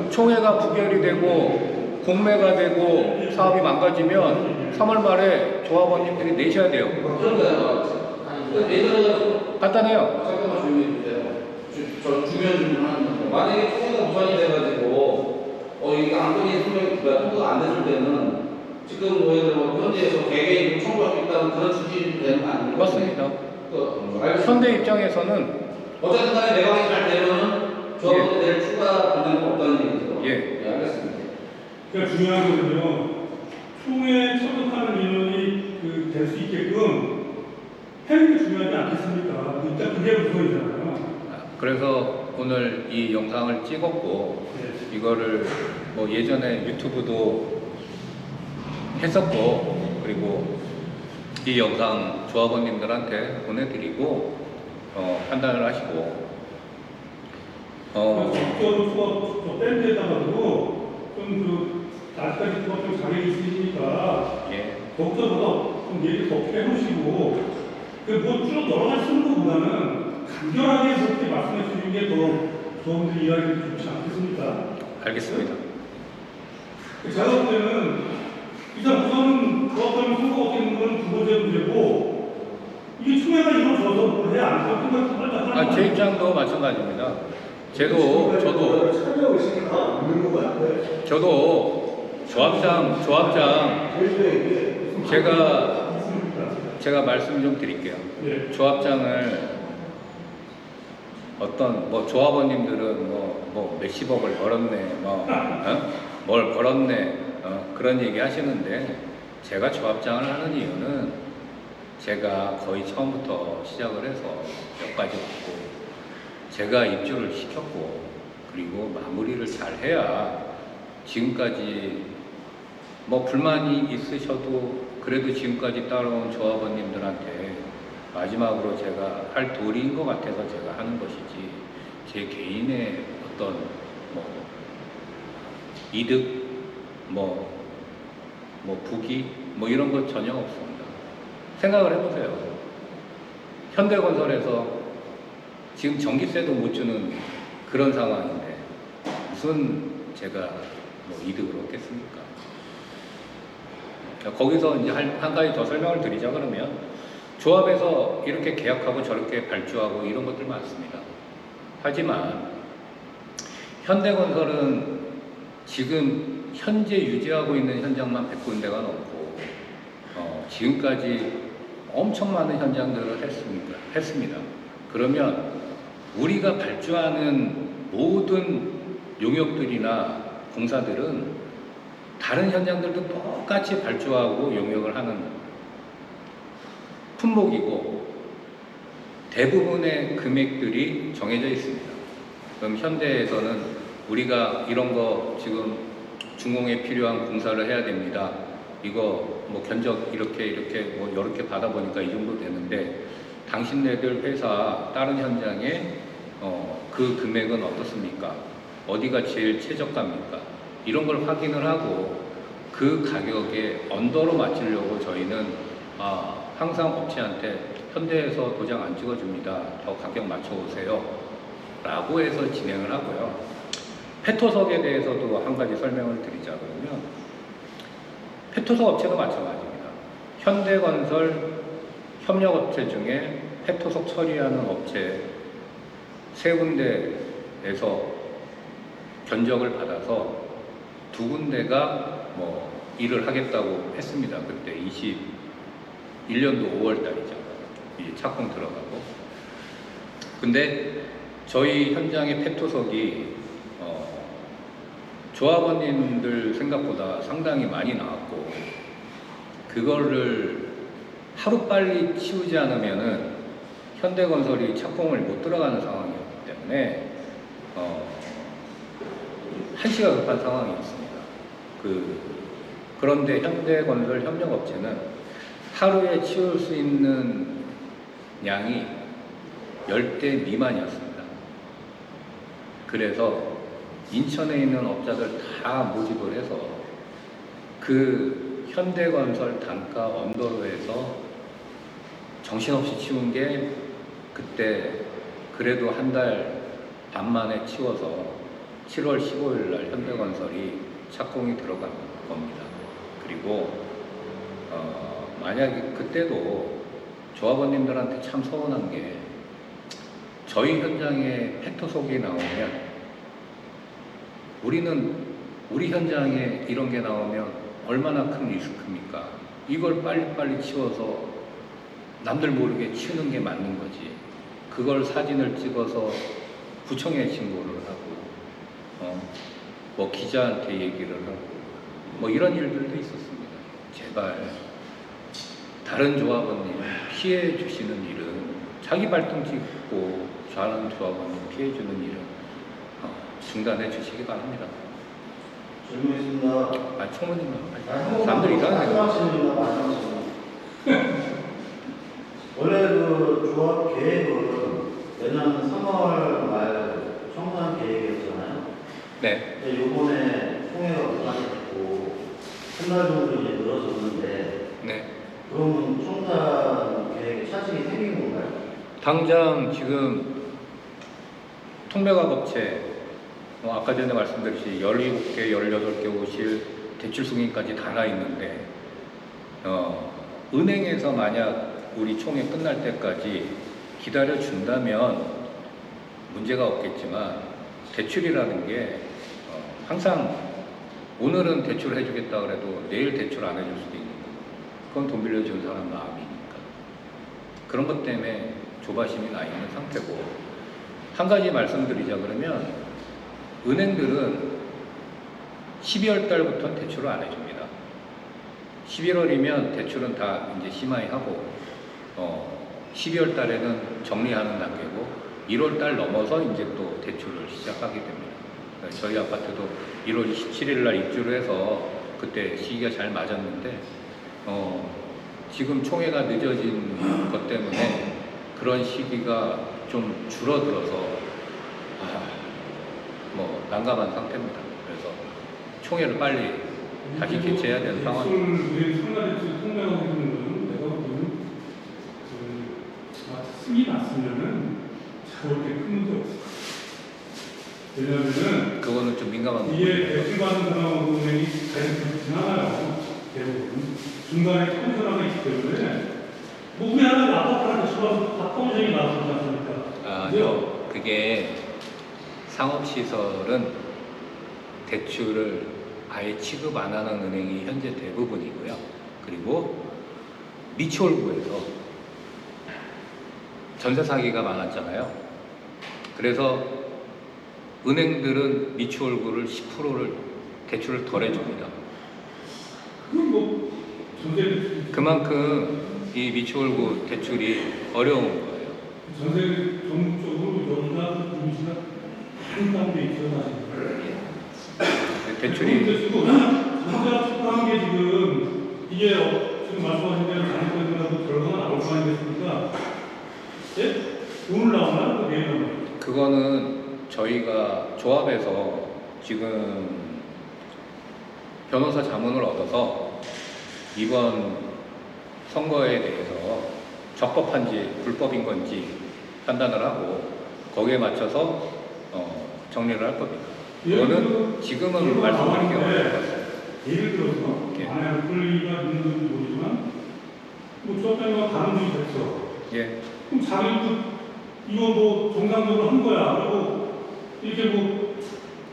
Speaker 1: 총회가 부결이 되고 공매가 되고 사업이 망가지면 3월 말에 조합원님들이 내셔야 돼요.
Speaker 5: 그런 거야. 예전에
Speaker 1: 간단해요.
Speaker 5: 잠깐만 조용히 해주세요. 저 주변 질문하는 건데 만약에 총회가 무산이 돼가지고 이게 안건이 통과가 안 됐을 때는 지금 뭐 예를 들어 현재에서 개개인 청구할 수 있다는 그런 취지이 되는 거 아닙니까?
Speaker 1: 맞습니다.
Speaker 5: 알겠습니다.
Speaker 1: 현대 입장에서는
Speaker 5: 어쨌든 간에 내각이 잘 되면은 조합원에 대한 추가 분양은 없다는 얘기죠.
Speaker 1: 예.
Speaker 5: 알겠습니다.
Speaker 3: 그러니까 중요한 거는요. 총회 참석하는 인원이 될 수 있게끔 하는 게 중요하지 않겠습니까? 일단 그게 우선이잖아요.
Speaker 1: 그래서 오늘 이 영상을 찍었고
Speaker 3: 네.
Speaker 1: 이거를 뭐 예전에 유튜브도 했었고 그리고 이 영상 조합원님들한테 보내드리고 판단을 하시고
Speaker 3: 적절한 수업 밴드에다가도 좀 아직까지 수업 좀 자격이 있으니까
Speaker 1: 예.
Speaker 3: 더욱더 좀 얘기 더 해보시고 뭐 쭉 여러 가지 쓰는 것보다는 간결하게 그렇게 말씀해 주시는 게 더 조합원들 이야기도 좋지 않겠습니까?
Speaker 1: 알겠습니다.
Speaker 3: 제가 볼 때는 일단 우선은 조합원이 선거가 되는 건 두 번째 문제고 이게 총회가 이루어져서 뭘 해야 안 될까 생각하는
Speaker 1: 제 입장도 마찬가지입니다. 저도
Speaker 4: 참여하고 있으니까 없는 거 같아.
Speaker 1: 조합장 제가 말씀 좀 드릴게요.
Speaker 3: 네.
Speaker 1: 조합장을 어떤 뭐 조합원님들은 뭐 몇십억을 벌었네, 뭘 벌었네 그런 얘기 하시는데 제가 조합장을 하는 이유는 제가 거의 처음부터 시작을 해서 여기까지 왔고 제가 입주를 시켰고 그리고 마무리를 잘 해야 지금까지 뭐 불만이 있으셔도 그래도 지금까지 따라온 조합원님들한테 마지막으로 제가 할 도리인 것 같아서 제가 하는 것이지 제 개인의 어떤 뭐 이득 뭐 부기 뭐 이런 것 전혀 없습니다. 생각을 해보세요. 현대건설에서 지금 전기세도 못 주는 그런 상황인데 무슨 제가 뭐 이득을 얻겠습니까? 거기서 이제 한 가지 더 설명을 드리자 그러면 조합에서 이렇게 계약하고 저렇게 발주하고 이런 것들 많습니다. 하지만 현대건설은 지금 현재 유지하고 있는 현장만 100군데가 넘고 지금까지 엄청 많은 현장들을 했습니다. 그러면 우리가 발주하는 모든 용역들이나 공사들은 다른 현장들도 똑같이 발주하고 용역을 하는 품목이고 대부분의 금액들이 정해져 있습니다. 그럼 현대에서는 우리가 이런 거 지금 준공에 필요한 공사를 해야 됩니다. 이거 뭐 견적 이렇게 뭐 이렇게 받아보니까 이 정도 되는데 당신네들 회사 다른 현장에 그 금액은 어떻습니까? 어디가 제일 최저가입니까? 이런 걸 확인을 하고 그 가격에 언더로 맞추려고 저희는 항상 업체한테 현대에서 도장 안 찍어줍니다. 더 가격 맞춰오세요. 라고 해서 진행을 하고요. 페토석에 대해서도 한 가지 설명을 드리자 그러면 페토석 업체도 마찬가지입니다. 현대건설 협력업체 중에 페토석 처리하는 업체 3군데에서 견적을 받아서 두 군데가 일을 하겠다고 했습니다. 그때 21년도 5월 달이죠. 이 착공 들어가고. 근데 저희 현장의 페토석이 조합원님들 생각보다 상당히 많이 나왔고, 그거를 하루빨리 치우지 않으면은 현대건설이 착공을 못 들어가는 상황이었기 때문에 1시가 급한 상황이었습니다. 그런데 현대건설 협력업체는 하루에 치울 수 있는 양이 10대 미만이었습니다. 그래서 인천에 있는 업자들 다 모집을 해서 그 현대건설 단가 언더로에서 정신없이 치운 게 그때 그래도 한 달 반 만에 치워서 7월 15일 날 현대건설이 착공이 들어간 겁니다. 그리고 만약에 그때도 조합원님들한테 참 서운한 게, 저희 현장에 페토석이 나오면 우리 현장에 이런 게 나오면 얼마나 큰 리스크입니까? 이걸 빨리빨리 치워서 남들 모르게 치우는 게 맞는 거지. 그걸 사진을 찍어서 구청에 신고를 하고, 기자한테 얘기를 하고, 이런 일들도 있었습니다. 제발, 다른 조합원님 피해 주시는 일은, 자기 발등 찍고 다른 조합원님 피해 주는 일은 중단해 주시기 바랍니다.
Speaker 2: 질문 있습니다.
Speaker 1: 총무님, 사람들이 이상하네요.
Speaker 2: 마지막 질문. 원래 그 조합 계획은 내년 3월 말 청산 계획이었잖아요.
Speaker 1: 네.
Speaker 2: 근데 요번에 통해가 못하셨고 한 달 정도 이제 늘어졌는데,
Speaker 1: 네.
Speaker 2: 그러면 청산 계획에 차질이 생긴 건가요?
Speaker 1: 당장 지금 통배각업체, 아까 전에 말씀드렸듯이 17개, 18개 오실 대출 승인까지 다 나 있는데, 은행에서 만약 우리 총회 끝날 때까지 기다려 준다면 문제가 없겠지만, 대출이라는 게 항상 오늘은 대출을 해주겠다 그래도 내일 대출 안 해줄 수도 있는 거고, 그건 돈 빌려주는 사람 마음이니까. 그런 것 때문에 조바심이 나 있는 상태고, 한 가지 말씀드리자 그러면, 은행들은 12월 달부터 대출을 안 해줍니다. 11월이면 대출은 다 이제 심하이 하고, 12월 달에는 정리하는 단계고, 1월 달 넘어서 이제 또 대출을 시작하게 됩니다. 그러니까 저희 아파트도 1월 17일 날 입주를 해서 그때 시기가 잘 맞았는데, 지금 총회가 늦어진 것 때문에 그런 시기가 좀 줄어들어서 난감한 상태입니다. 그래서 총회를 빨리 다시 개최해야 되는 상황입니다.
Speaker 3: 대출 상가대출 통과하고 있는 거는 내가 보기에는 승이 났으면은 저렇게 큰 문제 없어. 왜냐하면은
Speaker 1: 그거는 좀 민감한
Speaker 3: 이게 대출 받는 사람하고 은행이 자연스럽게 지나가요. 대부분 중간에 컨설하가 있기 때문에 우리 하나 아파트 하나 대출 받아서 다 통장이 나왔지 않습니까?
Speaker 1: 그게 상업시설은 대출을 아예 취급 안 하는 은행이 현재 대부분이고요. 그리고 미추홀구에서 전세 사기가 많았잖아요. 그래서 은행들은 미추홀구를 10%를 대출을 덜 해줍니다.
Speaker 3: 그럼
Speaker 1: 그만큼 이 미추홀구 대출이 어려운 거예요.
Speaker 3: 전세 전국적으로 여기나 임시나 한 가운데 있어서
Speaker 1: 대출이
Speaker 3: 전자 특화한 게 지금 이게 지금 말씀하신 대로 자녀권이라도 결과가 나올 거 아니겠습니까? 예? 오늘 나오나? 내일 나오나?
Speaker 1: 그거는 저희가 조합에서 지금 변호사 자문을 얻어서 이번 선거에 대해서 적법한지 불법인 건지 판단을 하고 거기에 맞춰서 정리를 할 겁니다. 그거는 지금은 말씀드리기 어려울 것 같습니다.
Speaker 3: 예를 들어서 안에 권리가 있는지 모르지만 뭐 저때가 다른 분이 됐어.
Speaker 1: 예.
Speaker 3: 그럼 자기도 이거 정상적으로 한 거야. 그리고 이렇게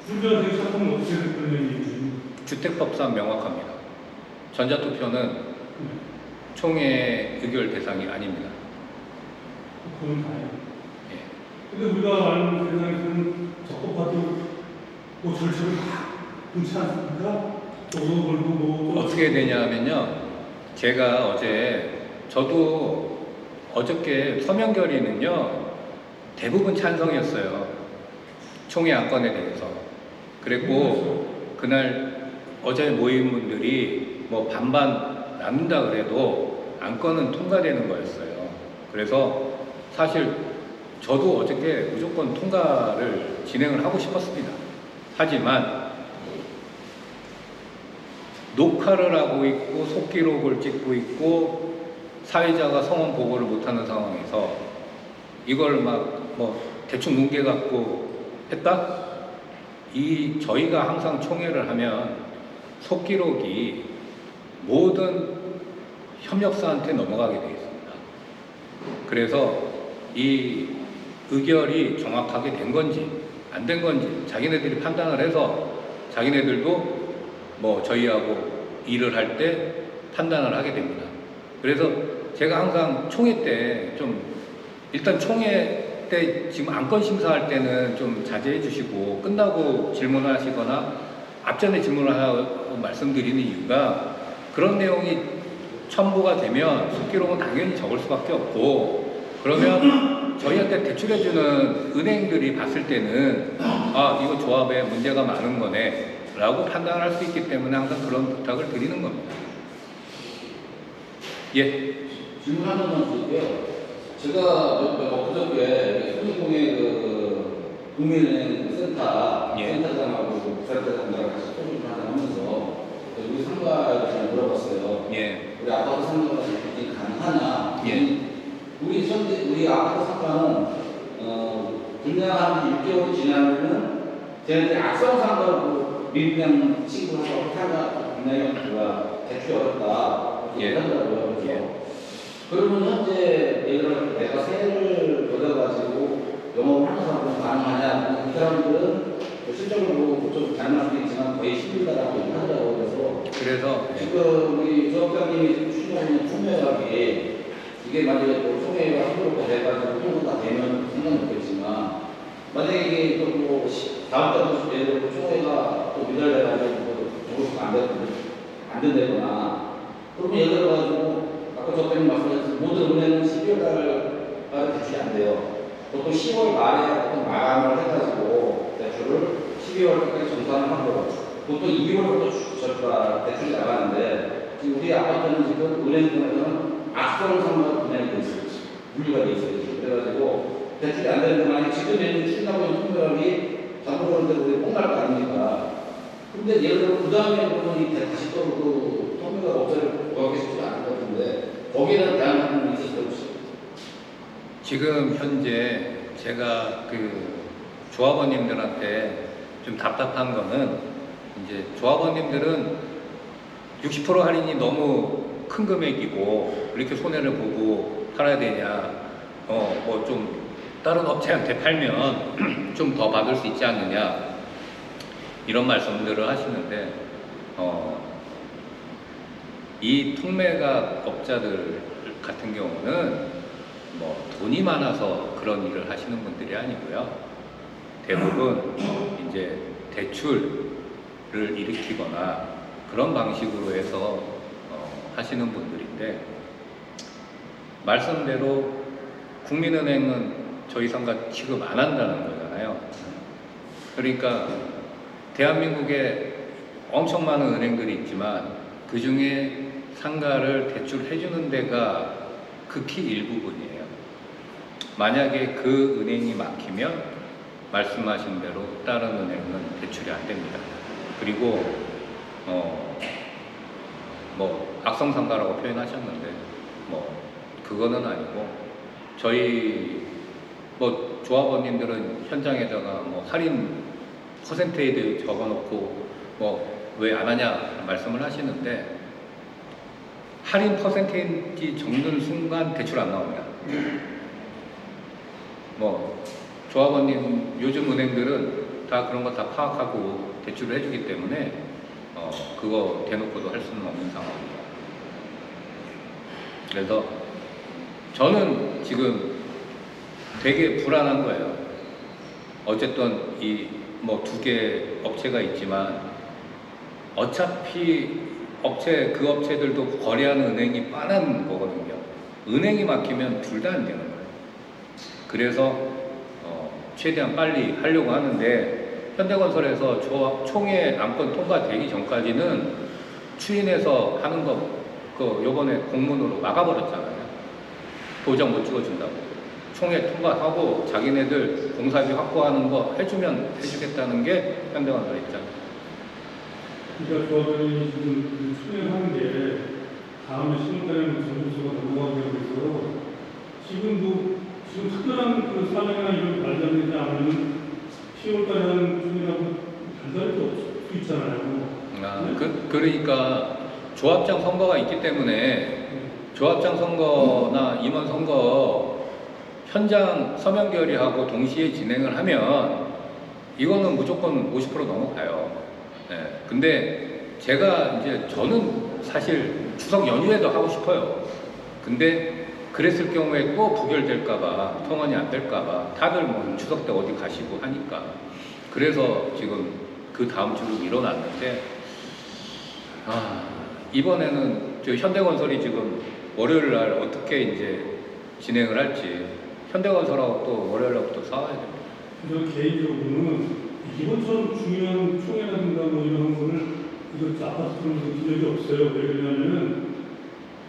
Speaker 3: 문제가 되기 시작하면 어떻게 될 거냐.
Speaker 1: 주택법상 명확합니다. 전자투표는 총회 의결 대상이 아닙니다.
Speaker 3: 그건 다예요.
Speaker 1: 예.
Speaker 3: 근데 우리가 아는 세상에서는 적법하도 뭐 절차를 다 끊지 않습니까? 저도 걸고 뭐
Speaker 1: 어떻게 되냐면요. 제가 저도 어저께 서명 결의는요. 대부분 찬성이었어요. 총회 안건에 대해서. 그랬고 그날 어제 모인 분들이 뭐 반반 나눈다 그래도 안건은 통과되는 거였어요. 그래서 사실 저도 어저께 무조건 통과를 진행을 하고 싶었습니다. 하지만 녹화를 하고 있고 속기록을 찍고 있고 사회자가 성원 보고를 못하는 상황에서 이걸 막 뭐 대충 뭉개 갖고 했다? 저희가 항상 총회를 하면 속기록이 모든 협력사한테 넘어가게 되어 있습니다. 그래서 이 의결이 정확하게 된 건지 안 된 건지 자기네들이 판단을 해서 자기네들도 뭐 저희하고 일을 할 때 판단을 하게 됩니다. 그래서 제가 항상 총회 때 일단 총회 때 지금 안건 심사할 때는 좀 자제해 주시고 끝나고 질문을 하시거나 앞전에 질문을 하고 말씀드리는 이유가 그런 내용이 첨부가 되면 속기록은 당연히 적을 수밖에 없고 그러면 저희한테 대출해주는 은행들이 봤을 때는 이거 조합에 문제가 많은 거네 라고 판단을 할 수 있기 때문에 항상 그런 부탁을 드리는 겁니다. 예.
Speaker 5: 질문 하나만 드릴게요. 제가 그저께 소리공의 국민은행 센터
Speaker 1: 예.
Speaker 5: 센터장하고 부산대장하고 같이 소통을 하면서 우리 상가에 좀 물어봤어요.
Speaker 1: 예.
Speaker 5: 우리 아파트 상가가 이렇게 가능하냐?
Speaker 1: 예.
Speaker 5: 우리 아파트 상가는 분양한 6개월이 지나면은 쟤네들이 악성 상가로 밀당 친구를 하고 상가 분양이 대출이 어렵다.
Speaker 1: 예.
Speaker 5: 하더라고요. 그래서 그러면 현재 예를 들어 내가 세를 얻어가지고 영업을 하는 사람은 가능하냐? 그 사람들은 실적으로 좀 가능할 수도 있지만 거의 힘들다라고 얘기하더라고요. 그래서 지금 우리 조합장님이 추진하는 총회학이 이게 만약에 또 총회가 한국으로 돼가지고 통과가 되면 상관이 없겠지만 만약에 이게 또뭐 다음 달도 예를 들어 총회가 또 미달돼가지고 정부가 안 된다거나 그러면 예를 들어가지고 아까 저번에 말씀하신 모든 은행은 12월 달까지 대출이 안 돼요. 보통 10월 말에 보통 마감을 해가지고 대출을 12월까지 정산을 하고 보통 2월부터 대출이 나가는데 지금 우리 아파트는 지금 은행에서는 악성상가 분양이 돼 있어요. 분류가 돼 있어요. 그래가지고 대출이 안 되는 동안에 지금 추진하고 있는 통계학이 장부로는데 우리 뽕날 거 아닙니까? 근데 예를 들어 그 다음에 보면 다시 또 그 통계가 업체를 구하기 쉽지 않을 것 같은데 거기에는 대안이 있을 수 없이
Speaker 1: 지금 현재 제가 조합원님들한테 좀 답답한 거는 이제 조합원님들은 60% 할인이 너무 큰 금액이고 이렇게 손해를 보고 팔아야 되냐, 뭐 좀 다른 업체한테 팔면 좀 더 받을 수 있지 않느냐 이런 말씀들을 하시는데 이 통매각 업자들 같은 경우는 뭐 돈이 많아서 그런 일을 하시는 분들이 아니고요. 대부분 이제 대출을 일으키거나 그런 방식으로 해서 하시는 분들인데 말씀대로 국민은행은 저희 상가 취급 안 한다는 거잖아요. 그러니까 대한민국에 엄청 많은 은행들이 있지만 그 중에 상가를 대출해주는 데가 극히 일부분이에요. 만약에 그 은행이 막히면 말씀하신 대로 다른 은행은 대출이 안 됩니다. 그리고 뭐 악성상가라고 표현하셨는데 뭐 그거는 아니고 저희 뭐 조합원님들은 현장에다가 뭐 할인 퍼센테이지 적어놓고 뭐 왜 안 하냐 말씀을 하시는데 할인 퍼센테이지 적는 순간 대출 안 나옵니다. 뭐 조합원님 요즘 은행들은 다 그런 거 다 파악하고 대출을 해주기 때문에 그거 대놓고도 할 수는 없는 상황입니다. 그래서 저는 지금 되게 불안한 거예요. 어쨌든 이 뭐 2개 업체가 있지만 어차피 그 업체들도 거래하는 은행이 빤한 거거든요. 은행이 막히면 둘 다 안 되는 거예요. 그래서 최대한 빨리 하려고 하는데 현대건설에서 총회 안건 통과되기 전까지는 추인해서 하는 거 요번에 공문으로 막아버렸잖아요. 도장 못 찍어준다고. 총회 통과하고 자기네들 공사비 확보하는 거 해주면 해주겠다는 게 현대건설 입장.
Speaker 3: 그러니까 조합원이 지금 추진하는 게 다음에 10월달에는 전국수가 넘어가게 하고 있어서 지금 특별한 그 사명이나 이런 발견되지 않으면 10월달에 하는 추진하고 별다를 게 없을 수 있잖아요.
Speaker 1: 그러니까 조합장 선거가 있기 때문에 조합장 선거나 임원 선거 현장 서면 결의하고 동시에 진행을 하면 이거는 무조건 50% 넘어가요. 네. 근데 저는 사실 추석 연휴에도 하고 싶어요. 근데 그랬을 경우에 또 부결될까봐, 통원이 안 될까봐, 다들 뭐 추석 때 어디 가시고 하니까. 그래서 지금 그 다음 주로 미뤄놨는데, 이번에는 저 현대건설이 지금 월요일 날 어떻게 이제 진행을 할지, 현대건설하고 또 월요일 날부터 싸워야 됩니다.
Speaker 3: 저는 개인적으로는 이번처럼 중요한 총회라든가 뭐 이런 거를 이거 아파트 들으면서 본 적이 없어요. 왜 그러냐면은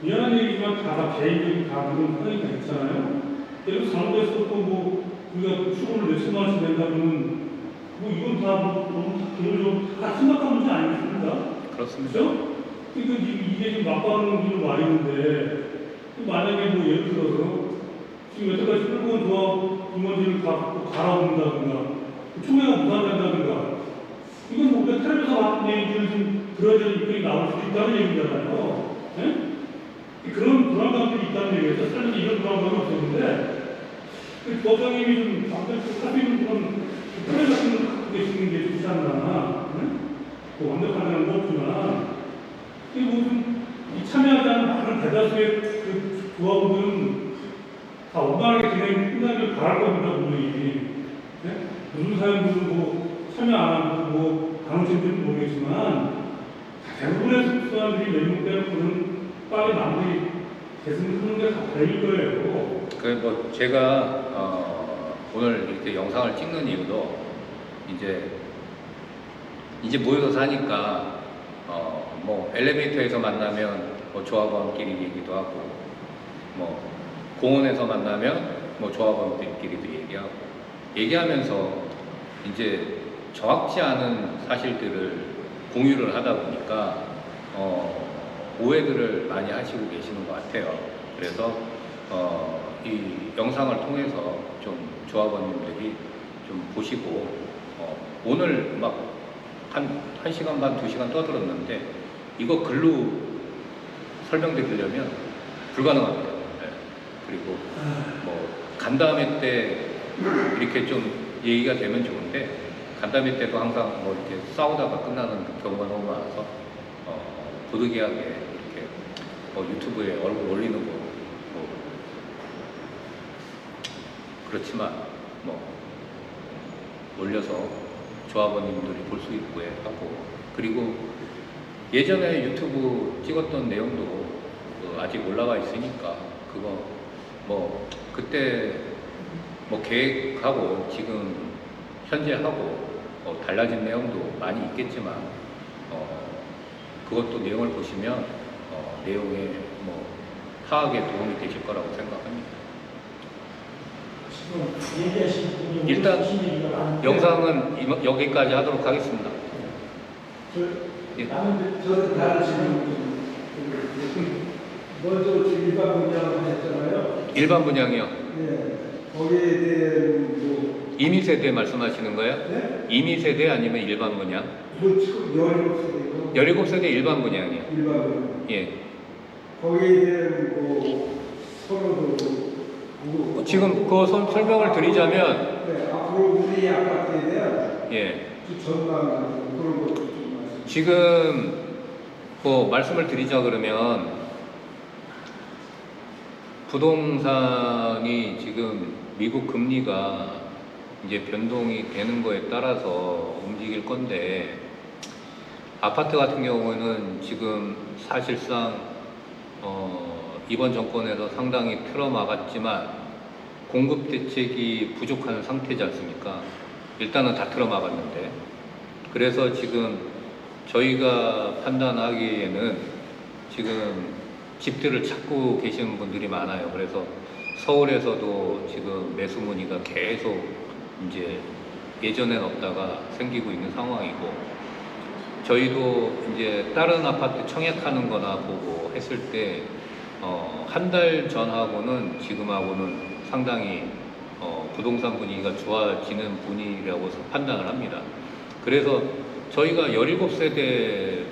Speaker 3: 미안한 얘기지만 다 개인적인 다 그런 사정이 있잖아요. 예를 들어 상대에서 또 뭐 우리가 추구를 몇천만 원씩 낸다 그러면 뭐 이건 다 너무 개인적으로 다 심각한 문제 아니겠습니까?
Speaker 1: 그렇습니다.
Speaker 3: 그렇죠? 그러니까 이게 지금 막바는 길을 와 있는데 만약에 뭐 예를 들어서 지금 여태까지 끌고 온 조합 임원들을 다 갈아엎는다든가 총회가 무산된다든가 이건 뭐 우리가 텔레비에서 봤던 얘기를 좀 들어야 되는 입장이 나올 수도 있다는 얘기잖아요. 네? 그런 불안감들이 있다는 얘기죠. 사실 이런 불안감은 없었는데 법장님이 좀 할수 있는 그런 플레이 같은 걸 갖고 계시는 게 좋지 않나. 네? 뭐 완벽하다는 건 없지만 이게 뭐좀 참여하지 않은 많은 대다수의 그 조합원들은 다 원만하게 끝나길 바랄 겁니다, 분명히. 네? 무슨 사람들은 뭐 참여 안 하고 뭐 가능성들은 모르겠지만 대부분의 사람들이 내용 때문에 빨리 마무리 계승하는 게 다 걸릴 거예요.
Speaker 1: 뭐 제가 오늘 이렇게 영상을 찍는 이유도 이제 모여서 사니까 뭐 엘리베이터에서 만나면 뭐 조합원끼리 얘기도 하고 뭐 공원에서 만나면 뭐 조합원들끼리도 얘기하면서 이제 정확치 않은 사실들을 공유를 하다 보니까 오해들을 많이 하시고 계시는 것 같아요. 그래서 이 영상을 통해서 좀 조합원님들이 좀 보시고 오늘 막 한 시간 반, 2시간 떠들었는데 이거 글로 설명드리려면 불가능합니다. 네. 그리고 뭐 간담회 때 이렇게 좀 얘기가 되면 좋은데 간담회 때도 항상 뭐 이렇게 싸우다가 끝나는 경우가 너무 많아서 부득이하게 이렇게 유튜브에 얼굴 올리는 거 뭐 그렇지만 뭐 올려서 조합원님들이 볼 수 있고 하고 그리고 예전에 유튜브 찍었던 내용도 아직 올라와 있으니까 그거 뭐 그때 뭐 계획하고 지금 현재 하고 달라진 내용도 많이 있겠지만 그것도 내용을 보시면 내용에 뭐 파악에 도움이 되실 거라고 생각합니다. 일단 영상은 여기까지 하도록 하겠습니다.
Speaker 6: 저는 다른 질문 먼저 일반 분양을 했잖아요.
Speaker 1: 일반 분양이요.
Speaker 6: 네. 거기에 대한 뭐
Speaker 1: 임의 세대 말씀하시는 거예요?
Speaker 6: 네?
Speaker 1: 임의 세대 아니면 일반 분양?
Speaker 6: 뭐 지금 17세대고
Speaker 1: 17세대 일반 분양이요.
Speaker 6: 일반 분양.
Speaker 1: 예.
Speaker 6: 거기에 대한 뭐 서로도
Speaker 1: 지금 그 설명을 드리자면
Speaker 6: 네, 앞으로 우리 아파트에 대한
Speaker 1: 예.
Speaker 6: 전망 그런 것도 좀 말씀.
Speaker 1: 지금 뭐 말씀을 드리자 그러면 부동산이 지금 미국 금리가 이제 변동이 되는 거에 따라서 움직일 건데 아파트 같은 경우는 지금 사실상 이번 정권에서 상당히 틀어막았지만 공급 대책이 부족한 상태지 않습니까? 일단은 다 틀어막았는데 그래서 지금 저희가 판단하기에는 지금 집들을 찾고 계시는 분들이 많아요. 그래서 서울에서도 지금 매수 문의가 계속 이제 예전엔 없다가 생기고 있는 상황이고 저희도 이제 다른 아파트 청약하는 거나 보고 했을 때 한 달 전하고는 지금하고는 상당히 부동산 분위기가 좋아지는 분위기라고 판단을 합니다. 그래서 저희가 17세대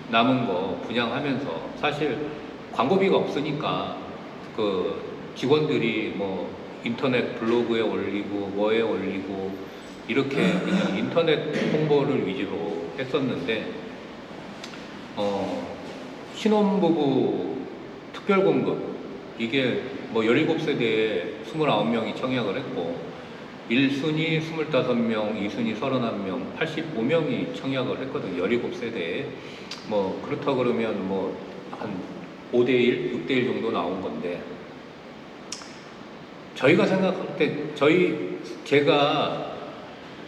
Speaker 1: 남은 거 분양하면서 사실 광고비가 없으니까 그 직원들이 뭐 인터넷 블로그에 올리고 뭐에 올리고 이렇게 그냥 인터넷 홍보를 위주로 했었는데 신혼부부 특별공급 이게 뭐 17세대에 29명이 청약을 했고 1순위 25명, 2순위 31명, 85명이 청약을 했거든요. 17세대에. 뭐 그렇다 그러면 뭐 한 5대1, 6대1 정도 나온 건데 저희가 생각할 때 제가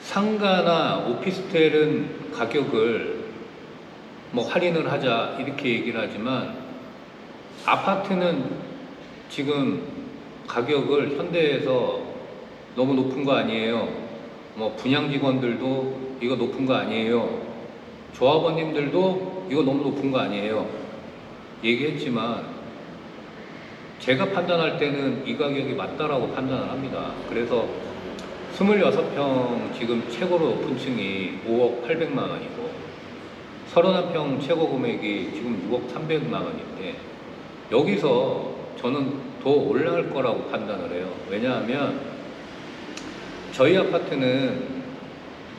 Speaker 1: 상가나 오피스텔은 가격을 뭐 할인을 하자 이렇게 얘기를 하지만 아파트는 지금 가격을 현대에서 너무 높은 거 아니에요. 뭐 분양 직원들도 이거 높은 거 아니에요. 조합원님들도 이거 너무 높은 거 아니에요. 얘기했지만 제가 판단할 때는 이 가격이 맞다라고 판단을 합니다. 그래서 26평 지금 최고로 높은 층이 5억 800만 원이고 31평 최고 금액이 지금 6억 300만 원인데 여기서 저는 더 올라갈 거라고 판단을 해요. 왜냐하면 저희 아파트는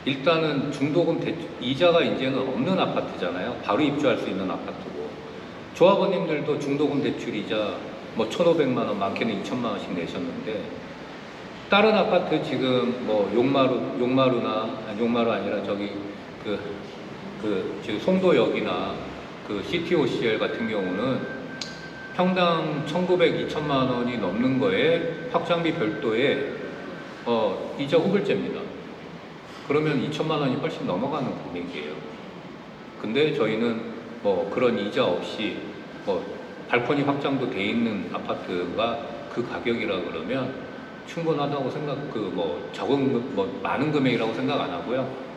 Speaker 1: 일단은 중도금 이자가 이제는 없는 아파트잖아요. 바로 입주할 수 있는 아파트고 조합원님들도 중도금 대출이자 뭐 1,500만 원, 많게는 2천만 원씩 내셨는데 다른 아파트 지금 뭐 용마루 아니라 저기 지금 송도역이나 그 CTOCL 같은 경우는 평당 1,900, 2천만 원이 넘는 거에 확장비 별도에 이자 후불제입니다. 그러면 2천만 원이 훨씬 넘어가는 금액이에요. 근데 저희는 뭐 그런 이자 없이 뭐 발코니 확장도 돼 있는 아파트가 그 가격이라 그러면 충분하다고 적은 많은 금액이라고 생각 안 하고요.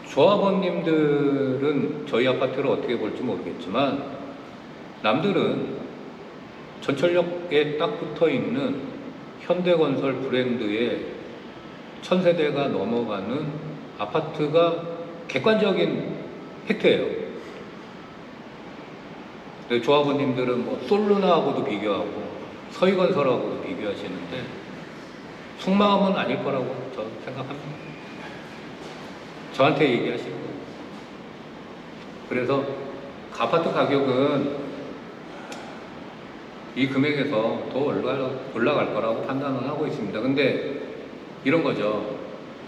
Speaker 1: 조합원님들은 저희 아파트를 어떻게 볼지 모르겠지만 남들은 전철역에 딱 붙어 있는 현대건설 브랜드의 1000세대가 넘어가는 아파트가 객관적인 팩트예요. 조합원님들은 뭐 솔루나하고도 비교하고 서희건설하고도 비교하시는데 속마음은 아닐 거라고 저는 생각합니다. 저한테 얘기하시는 거예요. 그래서 아파트 가격은 이 금액에서 더 올라갈 거라고 판단을 하고 있습니다. 근데 이런 거죠.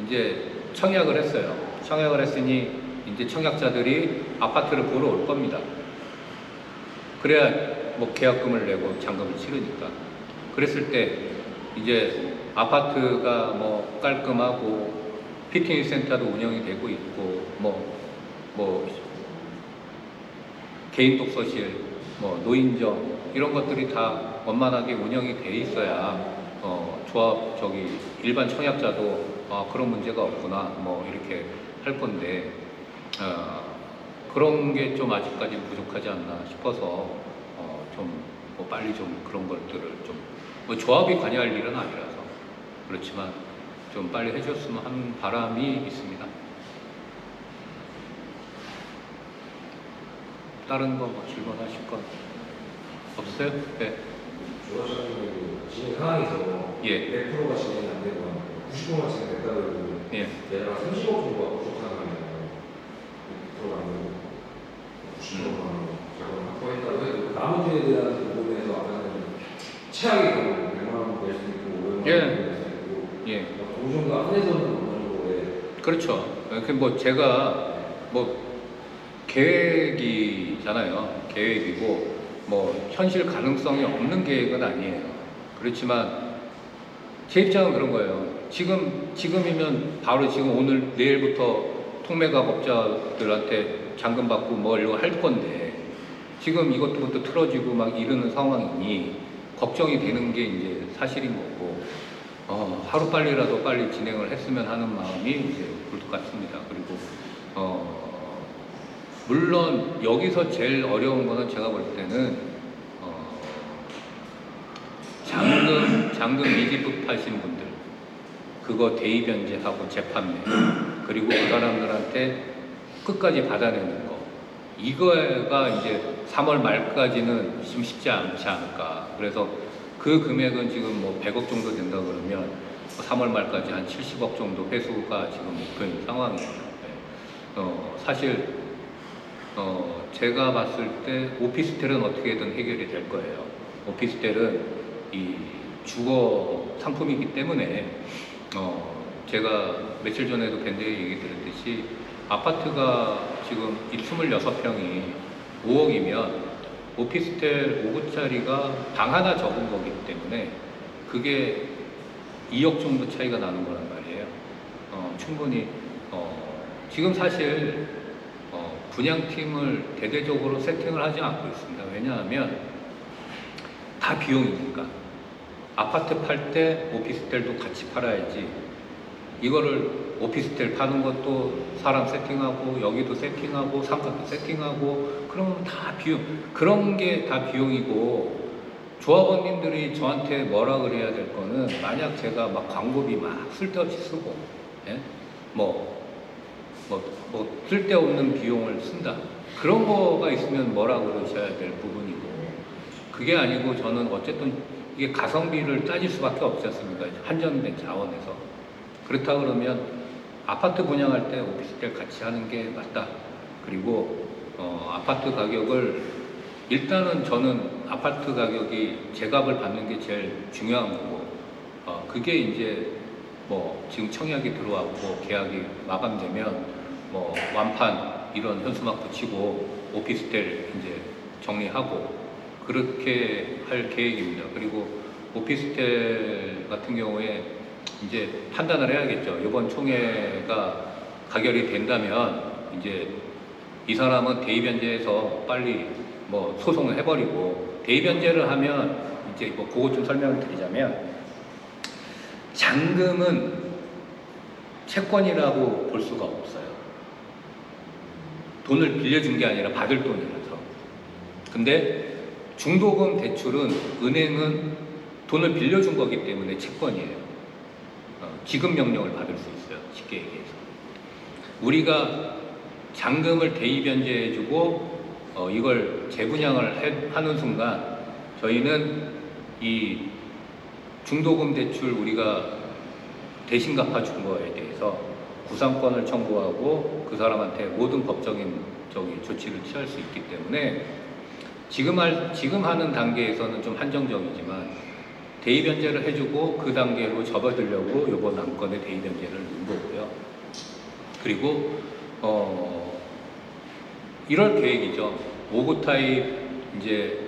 Speaker 1: 이제 청약을 했어요. 청약을 했으니 이제 청약자들이 아파트를 보러 올 겁니다. 그래야 뭐 계약금을 내고 잔금을 치르니까. 그랬을 때 이제 아파트가 뭐 깔끔하고 피트니스 센터도 운영이 되고 있고 뭐 개인 독서실, 뭐 노인정 이런 것들이 다 원만하게 운영이 돼 있어야 일반 청약자도 그런 문제가 없구나 뭐 이렇게 할 건데 그런 게 좀 아직까지 부족하지 않나 싶어서 뭐 빨리 좀 그런 것들을 뭐 조합이 관여할 일은 아니라서 그렇지만 좀 빨리 해줬으면 하는 바람이 있습니다. 다른 거 뭐 질문하실 건 없어요? 네.
Speaker 7: 조합장님이 지금 상황에서
Speaker 1: 예.
Speaker 7: 100%가 진행이 안 되고 90%만 진행됐다 그래도
Speaker 1: 예.
Speaker 7: 얘가 30억 정도가 부족하다면 들어가는 90%만 자금 확보했다고 해도 나머지에 대한 부분에서 아까는 최악의 경우 100만 원 낼 수 있고 500만 원
Speaker 1: 예.
Speaker 7: 낼 수 있고
Speaker 1: 예.
Speaker 7: 그 정도 안에서는 어느 정도의
Speaker 1: 그렇죠. 그 뭐 제가 뭐 계획이잖아요. 계획이고 뭐 현실 가능성이 없는 계획은 아니에요. 그렇지만 제 입장은 그런 거예요. 지금이면 바로 지금 오늘 내일부터 통매각업자들한테 잔금 받고 뭐 이런 거 할 건데 지금 이것부터 틀어지고 막 이러는 상황이니 걱정이 되는 게 이제 사실인 거고 하루빨리라도 빨리 진행을 했으면 하는 마음이 이제 굴뚝 같습니다. 그리고 물론 여기서 제일 어려운 거는 제가 볼 때는 잔금 미지급하신 분들 그거 대의 변제하고 재판매 그리고 그 사람들한테 끝까지 받아내는 거 이거가 이제 3월 말까지는 좀 쉽지 않지 않을까. 그래서 그 금액은 지금 뭐 100억 정도 된다 그러면 3월 말까지 한 70억 정도 회수가 지금 목표인 상황이에요. 사실 제가 봤을 때 오피스텔은 어떻게든 해결이 될 거예요. 오피스텔은 이 주거 상품이기 때문에 제가 며칠 전에도 밴드에 얘기 드렸듯이 아파트가 지금 이 26평이 5억이면 오피스텔 5구짜리가 방 하나 적은 거기 때문에 그게 2억 정도 차이가 나는 거란 말이에요. 충분히 지금 사실 분양팀을 대대적으로 세팅을 하지 않고 있습니다. 왜냐하면 다 비용이니까. 아파트 팔 때 오피스텔도 같이 팔아야지. 이거를 오피스텔 파는 것도 사람 세팅하고 여기도 세팅하고 상가도 세팅하고 그러면 다 비용. 그런 게 다 비용이고 조합원님들이 저한테 뭐라 그래야 될 거는 만약 제가 막 광고비 막 쓸데없이 쓰고 예? 뭐 쓸데없는 비용을 쓴다. 그런 거가 있으면 뭐라 그러셔야 될 부분이고 그게 아니고 저는 어쨌든 이게 가성비를 따질 수밖에 없지 않습니까? 한정된 자원에서. 그렇다 그러면 아파트 분양할 때 오피스텔 같이 하는 게 맞다. 그리고 아파트 가격을 일단은 저는 아파트 가격이 제값을 받는 게 제일 중요한 거고 그게 이제 뭐 지금 청약이 들어왔고 계약이 마감되면 뭐 완판 이런 현수막 붙이고 오피스텔 이제 정리하고 그렇게 할 계획입니다. 그리고 오피스텔 같은 경우에 이제 판단을 해야겠죠. 이번 총회가 가결이 된다면 이제 이 사람은 대의변제해서 빨리 뭐 소송을 해버리고 대의변제를 하면 이제 뭐 그것 좀 설명을 드리자면 잔금은 채권이라고 볼 수가 없어요. 돈을 빌려준 게 아니라 받을 돈이라서. 근데 중도금 대출은 은행은 돈을 빌려준 거기 때문에 채권이에요. 지급 명령을 받을 수 있어요. 쉽게 얘기해서. 우리가 잔금을 대의변제해주고 이걸 재분양을 하는 순간 저희는 이 중도금 대출 우리가 대신 갚아준 거에 대해서 구상권을 청구하고 그 사람한테 모든 법적인 조치를 취할 수 있기 때문에 지금 하는 단계에서는 좀 한정적이지만 대의변제를 해주고 그 단계로 접어들려고 이번 안건에 대의변제를 넣은 거고요. 그리고 이럴 계획이죠. 5구 타입 이제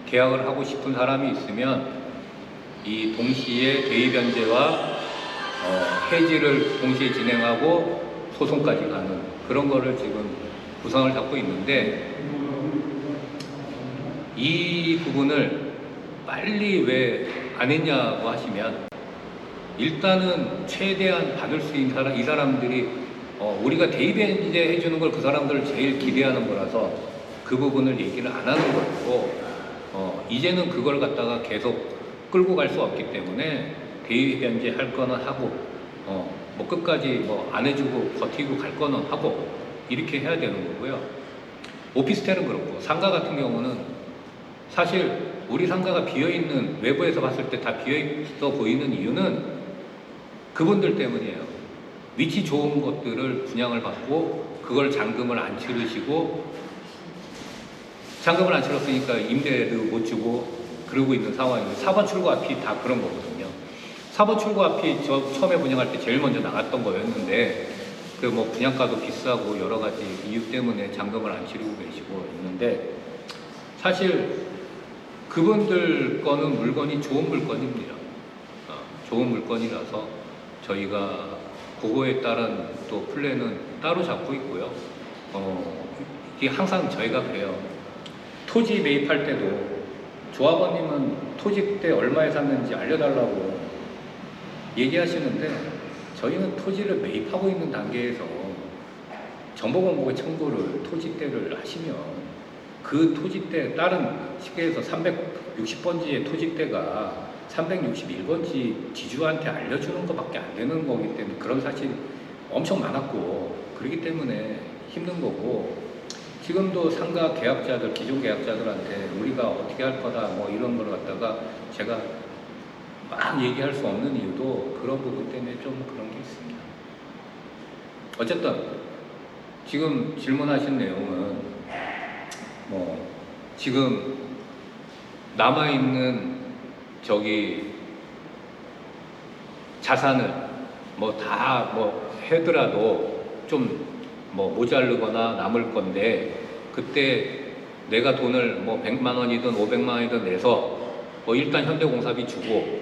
Speaker 1: 계약을 하고 싶은 사람이 있으면 이 동시에 대의변제와 해지를 동시에 진행하고 소송까지 가는 그런 거를 지금 구상을 잡고 있는데 이 부분을 빨리 왜 안 했냐고 하시면 일단은 최대한 받을 수 있는 사람, 이 사람들이 우리가 대의변제 해주는 걸 그 사람들을 제일 기대하는 거라서 그 부분을 얘기를 안 하는 거고 이제는 그걸 갖다가 계속 끌고 갈 수 없기 때문에 대의변제 할 거는 하고 뭐 끝까지 뭐 안 해주고 버티고 갈 거는 하고 이렇게 해야 되는 거고요. 오피스텔은 그렇고 상가 같은 경우는 사실 우리 상가가 비어있는 외부에서 봤을 때 다 비어있어 보이는 이유는 그분들 때문이에요. 위치 좋은 것들을 분양을 받고 그걸 잔금을 안 치르시고 잔금을 안 치렀으니까 임대도 못 주고 그러고 있는 상황이에요. 4번 출구 앞이 다 그런 거거든요. 4번 출구 앞이 저 처음에 분양할 때 제일 먼저 나갔던 거였는데 그 뭐 분양가도 비싸고 여러 가지 이유 때문에 잔금을 안 치르고 계시고 있는데 사실 그분들 거는 물건이 좋은 물건입니다. 좋은 물건이라서 저희가 그거에 따른 또 플랜은 따로 잡고 있고요. 이게 항상 저희가 그래요. 토지 매입할 때도 조합원님은 토지 때 얼마에 샀는지 알려달라고 얘기하시는데 저희는 토지를 매입하고 있는 단계에서 정보공개 청구를 토지대를 하시면 그 토지대 다른 쉽게 해서 360번지의 토지대가 361번지 지주한테 알려주는 것밖에 안 되는 거기 때문에 그런 사실이 엄청 많았고 그렇기 때문에 힘든 거고 지금도 상가 계약자들 기존 계약자들한테 우리가 어떻게 할 거다 뭐 이런 걸 갖다가 제가 막 얘기할 수 없는 이유도 그런 부분 때문에 좀 그런 게 있습니다. 어쨌든 지금 질문하신 내용은 뭐 지금 남아있는 저기 자산을 뭐 다 뭐 해더라도 좀 뭐 모자르거나 남을 건데 그때 내가 돈을 뭐 100만 원이든 500만 원이든 내서 뭐 일단 현대공사비 주고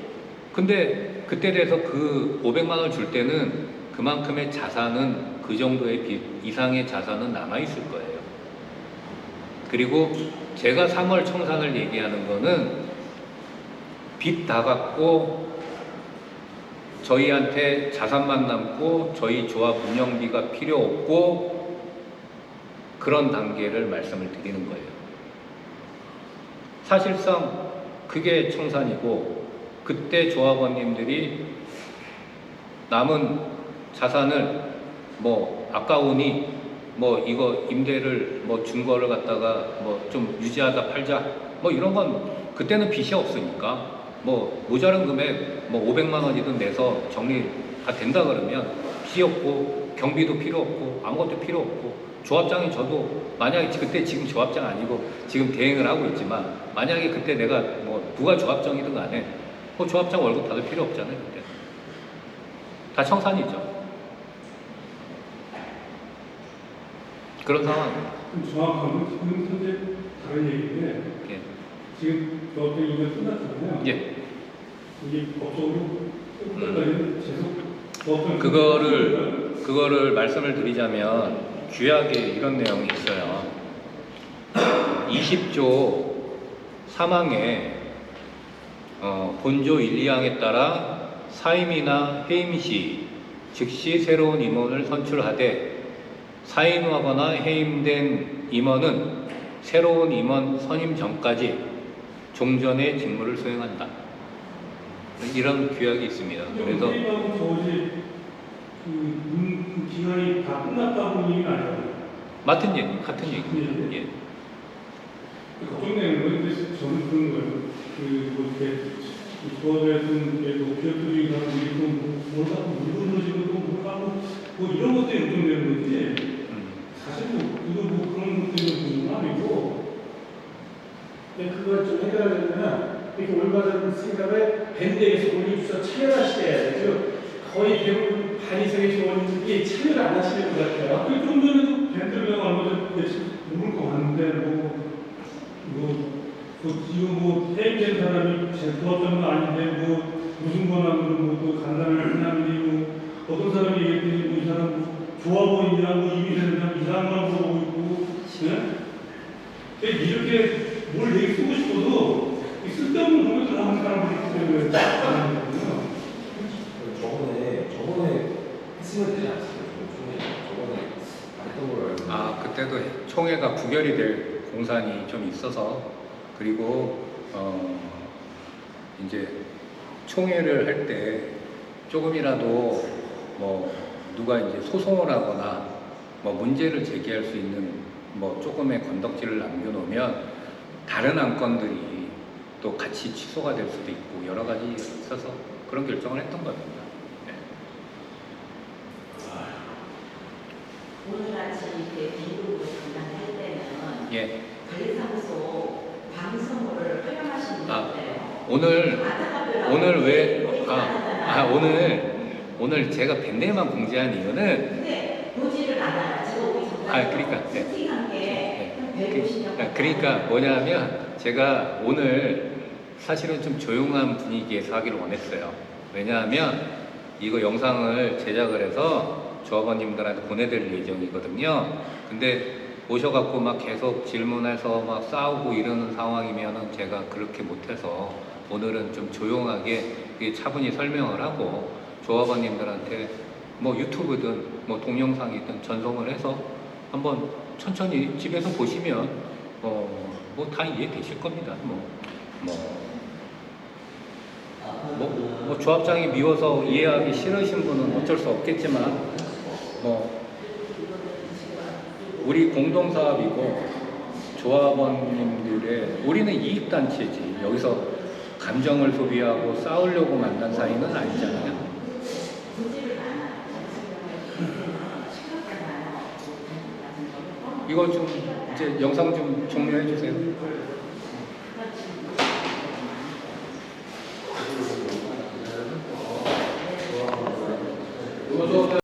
Speaker 1: 근데 그때 돼서 그 500만 원 줄 때는 그만큼의 자산은 그 정도의 빚 이상의 자산은 남아있을 거예요. 그리고 제가 3월 청산을 얘기하는 거는 빚 다 갚고 저희한테 자산만 남고 저희 조합 운영비가 필요 없고 그런 단계를 말씀을 드리는 거예요. 사실상 그게 청산이고 그때 조합원님들이 남은 자산을 뭐 아까우니 뭐 이거 임대를 뭐 준 거를 갖다가 뭐 좀 유지하다 팔자 뭐 이런 건 그때는 빚이 없으니까 뭐 모자른 금액 뭐 500만 원이든 내서 정리가 된다 그러면 빚이 없고 경비도 필요 없고 아무것도 필요 없고 조합장이 저도 만약에 그때 지금 조합장 아니고 지금 대행을 하고 있지만 만약에 그때 내가 뭐 누가 조합장이든 간에 뭐 조합장 월급 받을 필요 없잖아요. 그때 다 청산이죠. 그런 상황입니다.
Speaker 3: 정확하면 지금 현재 다른 얘기인데
Speaker 1: 예.
Speaker 3: 지금 어떤 이거 끝났잖아요.
Speaker 1: 예.
Speaker 3: 이게 법적으로 끝까지는 계속 어떤
Speaker 1: 그거를 말씀을 드리자면 규약에 이런 내용이 있어요. 20조 3항에 본조 1, 2항에 따라 사임이나 해임 시 즉시 새로운 임원을 선출하되 사임하거나 해임된 임원은 새로운 임원 선임 전까지 종전의 직무를 수행한다. 이런 규약이 있습니다. 그래서
Speaker 3: 해임하고 저지 그 기간이 다 끝났다고 얘기는 아니에요.
Speaker 1: 같은 얘기입니다. 예.
Speaker 3: 걱정되는 건 근데 저는 그런 거예요. 그뭐 이렇게 조합에서는 기업들이 가고 뭘 갖고 물건을 지금 또뭘 갖고 뭐 이런 것 때문에 걱정되는 거지. 사실 뭐 이거 뭐 그런 것 때문에 무슨 아니고.
Speaker 8: 근데 그걸 좀 해결하려면 이렇게 올바른 생각을 밴드에서 올리면서 참여를 하셔야 되죠. 거의 대부분 반이상의 조원들이 참여를 안 하시는 것 같아요.
Speaker 3: 그 정도는 밴드가 얼마 전에 모를 것 같는데 지금 뭐 해임된 사람이 제 도와주는 건 아닌데 뭐 무슨 권한으로 뭐또 간단한 사람이 뭐 어떤 사람이 얘기했더니 뭐 이 사람 조합원이냐 뭐 이미 되느냐 이상한 물어보고 있고 근데 이렇게 뭘 얘기 쓰고 싶어도 쓸데없는 공격을 하는 사람들이 있기 때문에
Speaker 7: 저번에 했으면 되지 않았어요? 저번에 했던 걸로 알고
Speaker 1: 아 그때도 총회가 부결이 될 공산이 좀 있어서 그리고 이제 총회를 할 때 조금이라도 뭐 누가 이제 소송을 하거나 뭐 문제를 제기할 수 있는 뭐 조금의 건덕지를 남겨놓으면 다른 안건들이 또 같이 취소가 될 수도 있고 여러 가지 있어서 그런 결정을 했던 겁니다. 네.
Speaker 9: 이렇게 비밀로 담당할 때는
Speaker 1: 예.
Speaker 9: 관리사무소 방송을 활용하시는 게
Speaker 1: 아,
Speaker 9: 어때요?
Speaker 1: 오늘 왜 오늘 제가 밴드에만 공지한 이유는
Speaker 9: 근데 보지를 않아요. 제가 오기 전까지
Speaker 1: 그러니까 네.
Speaker 9: 세팅한 게 150년
Speaker 1: 그러니까 뭐냐면 제가 오늘 사실은 좀 조용한 분위기에서 하기를 원했어요. 왜냐하면 이거 영상을 제작을 해서 조합원님들한테 보내드릴 예정이거든요. 근데 오셔갖고 막 계속 질문해서 막 싸우고 이러는 상황이면은 제가 그렇게 못해서 오늘은 좀 조용하게 차분히 설명을 하고 조합원님들한테 뭐 유튜브든 뭐 동영상이든 전송을 해서 한번 천천히 집에서 보시면 뭐 다 이해되실 겁니다. 뭐 조합장이 미워서 이해하기 싫으신 분은 어쩔 수 없겠지만 뭐 우리 공동사업이고 조합원님들의 우리는 이익단체지 여기서 감정을 소비하고 싸우려고 만난 사이는 아니잖아요. 이거 좀 이제 영상 좀 종료해 주세요.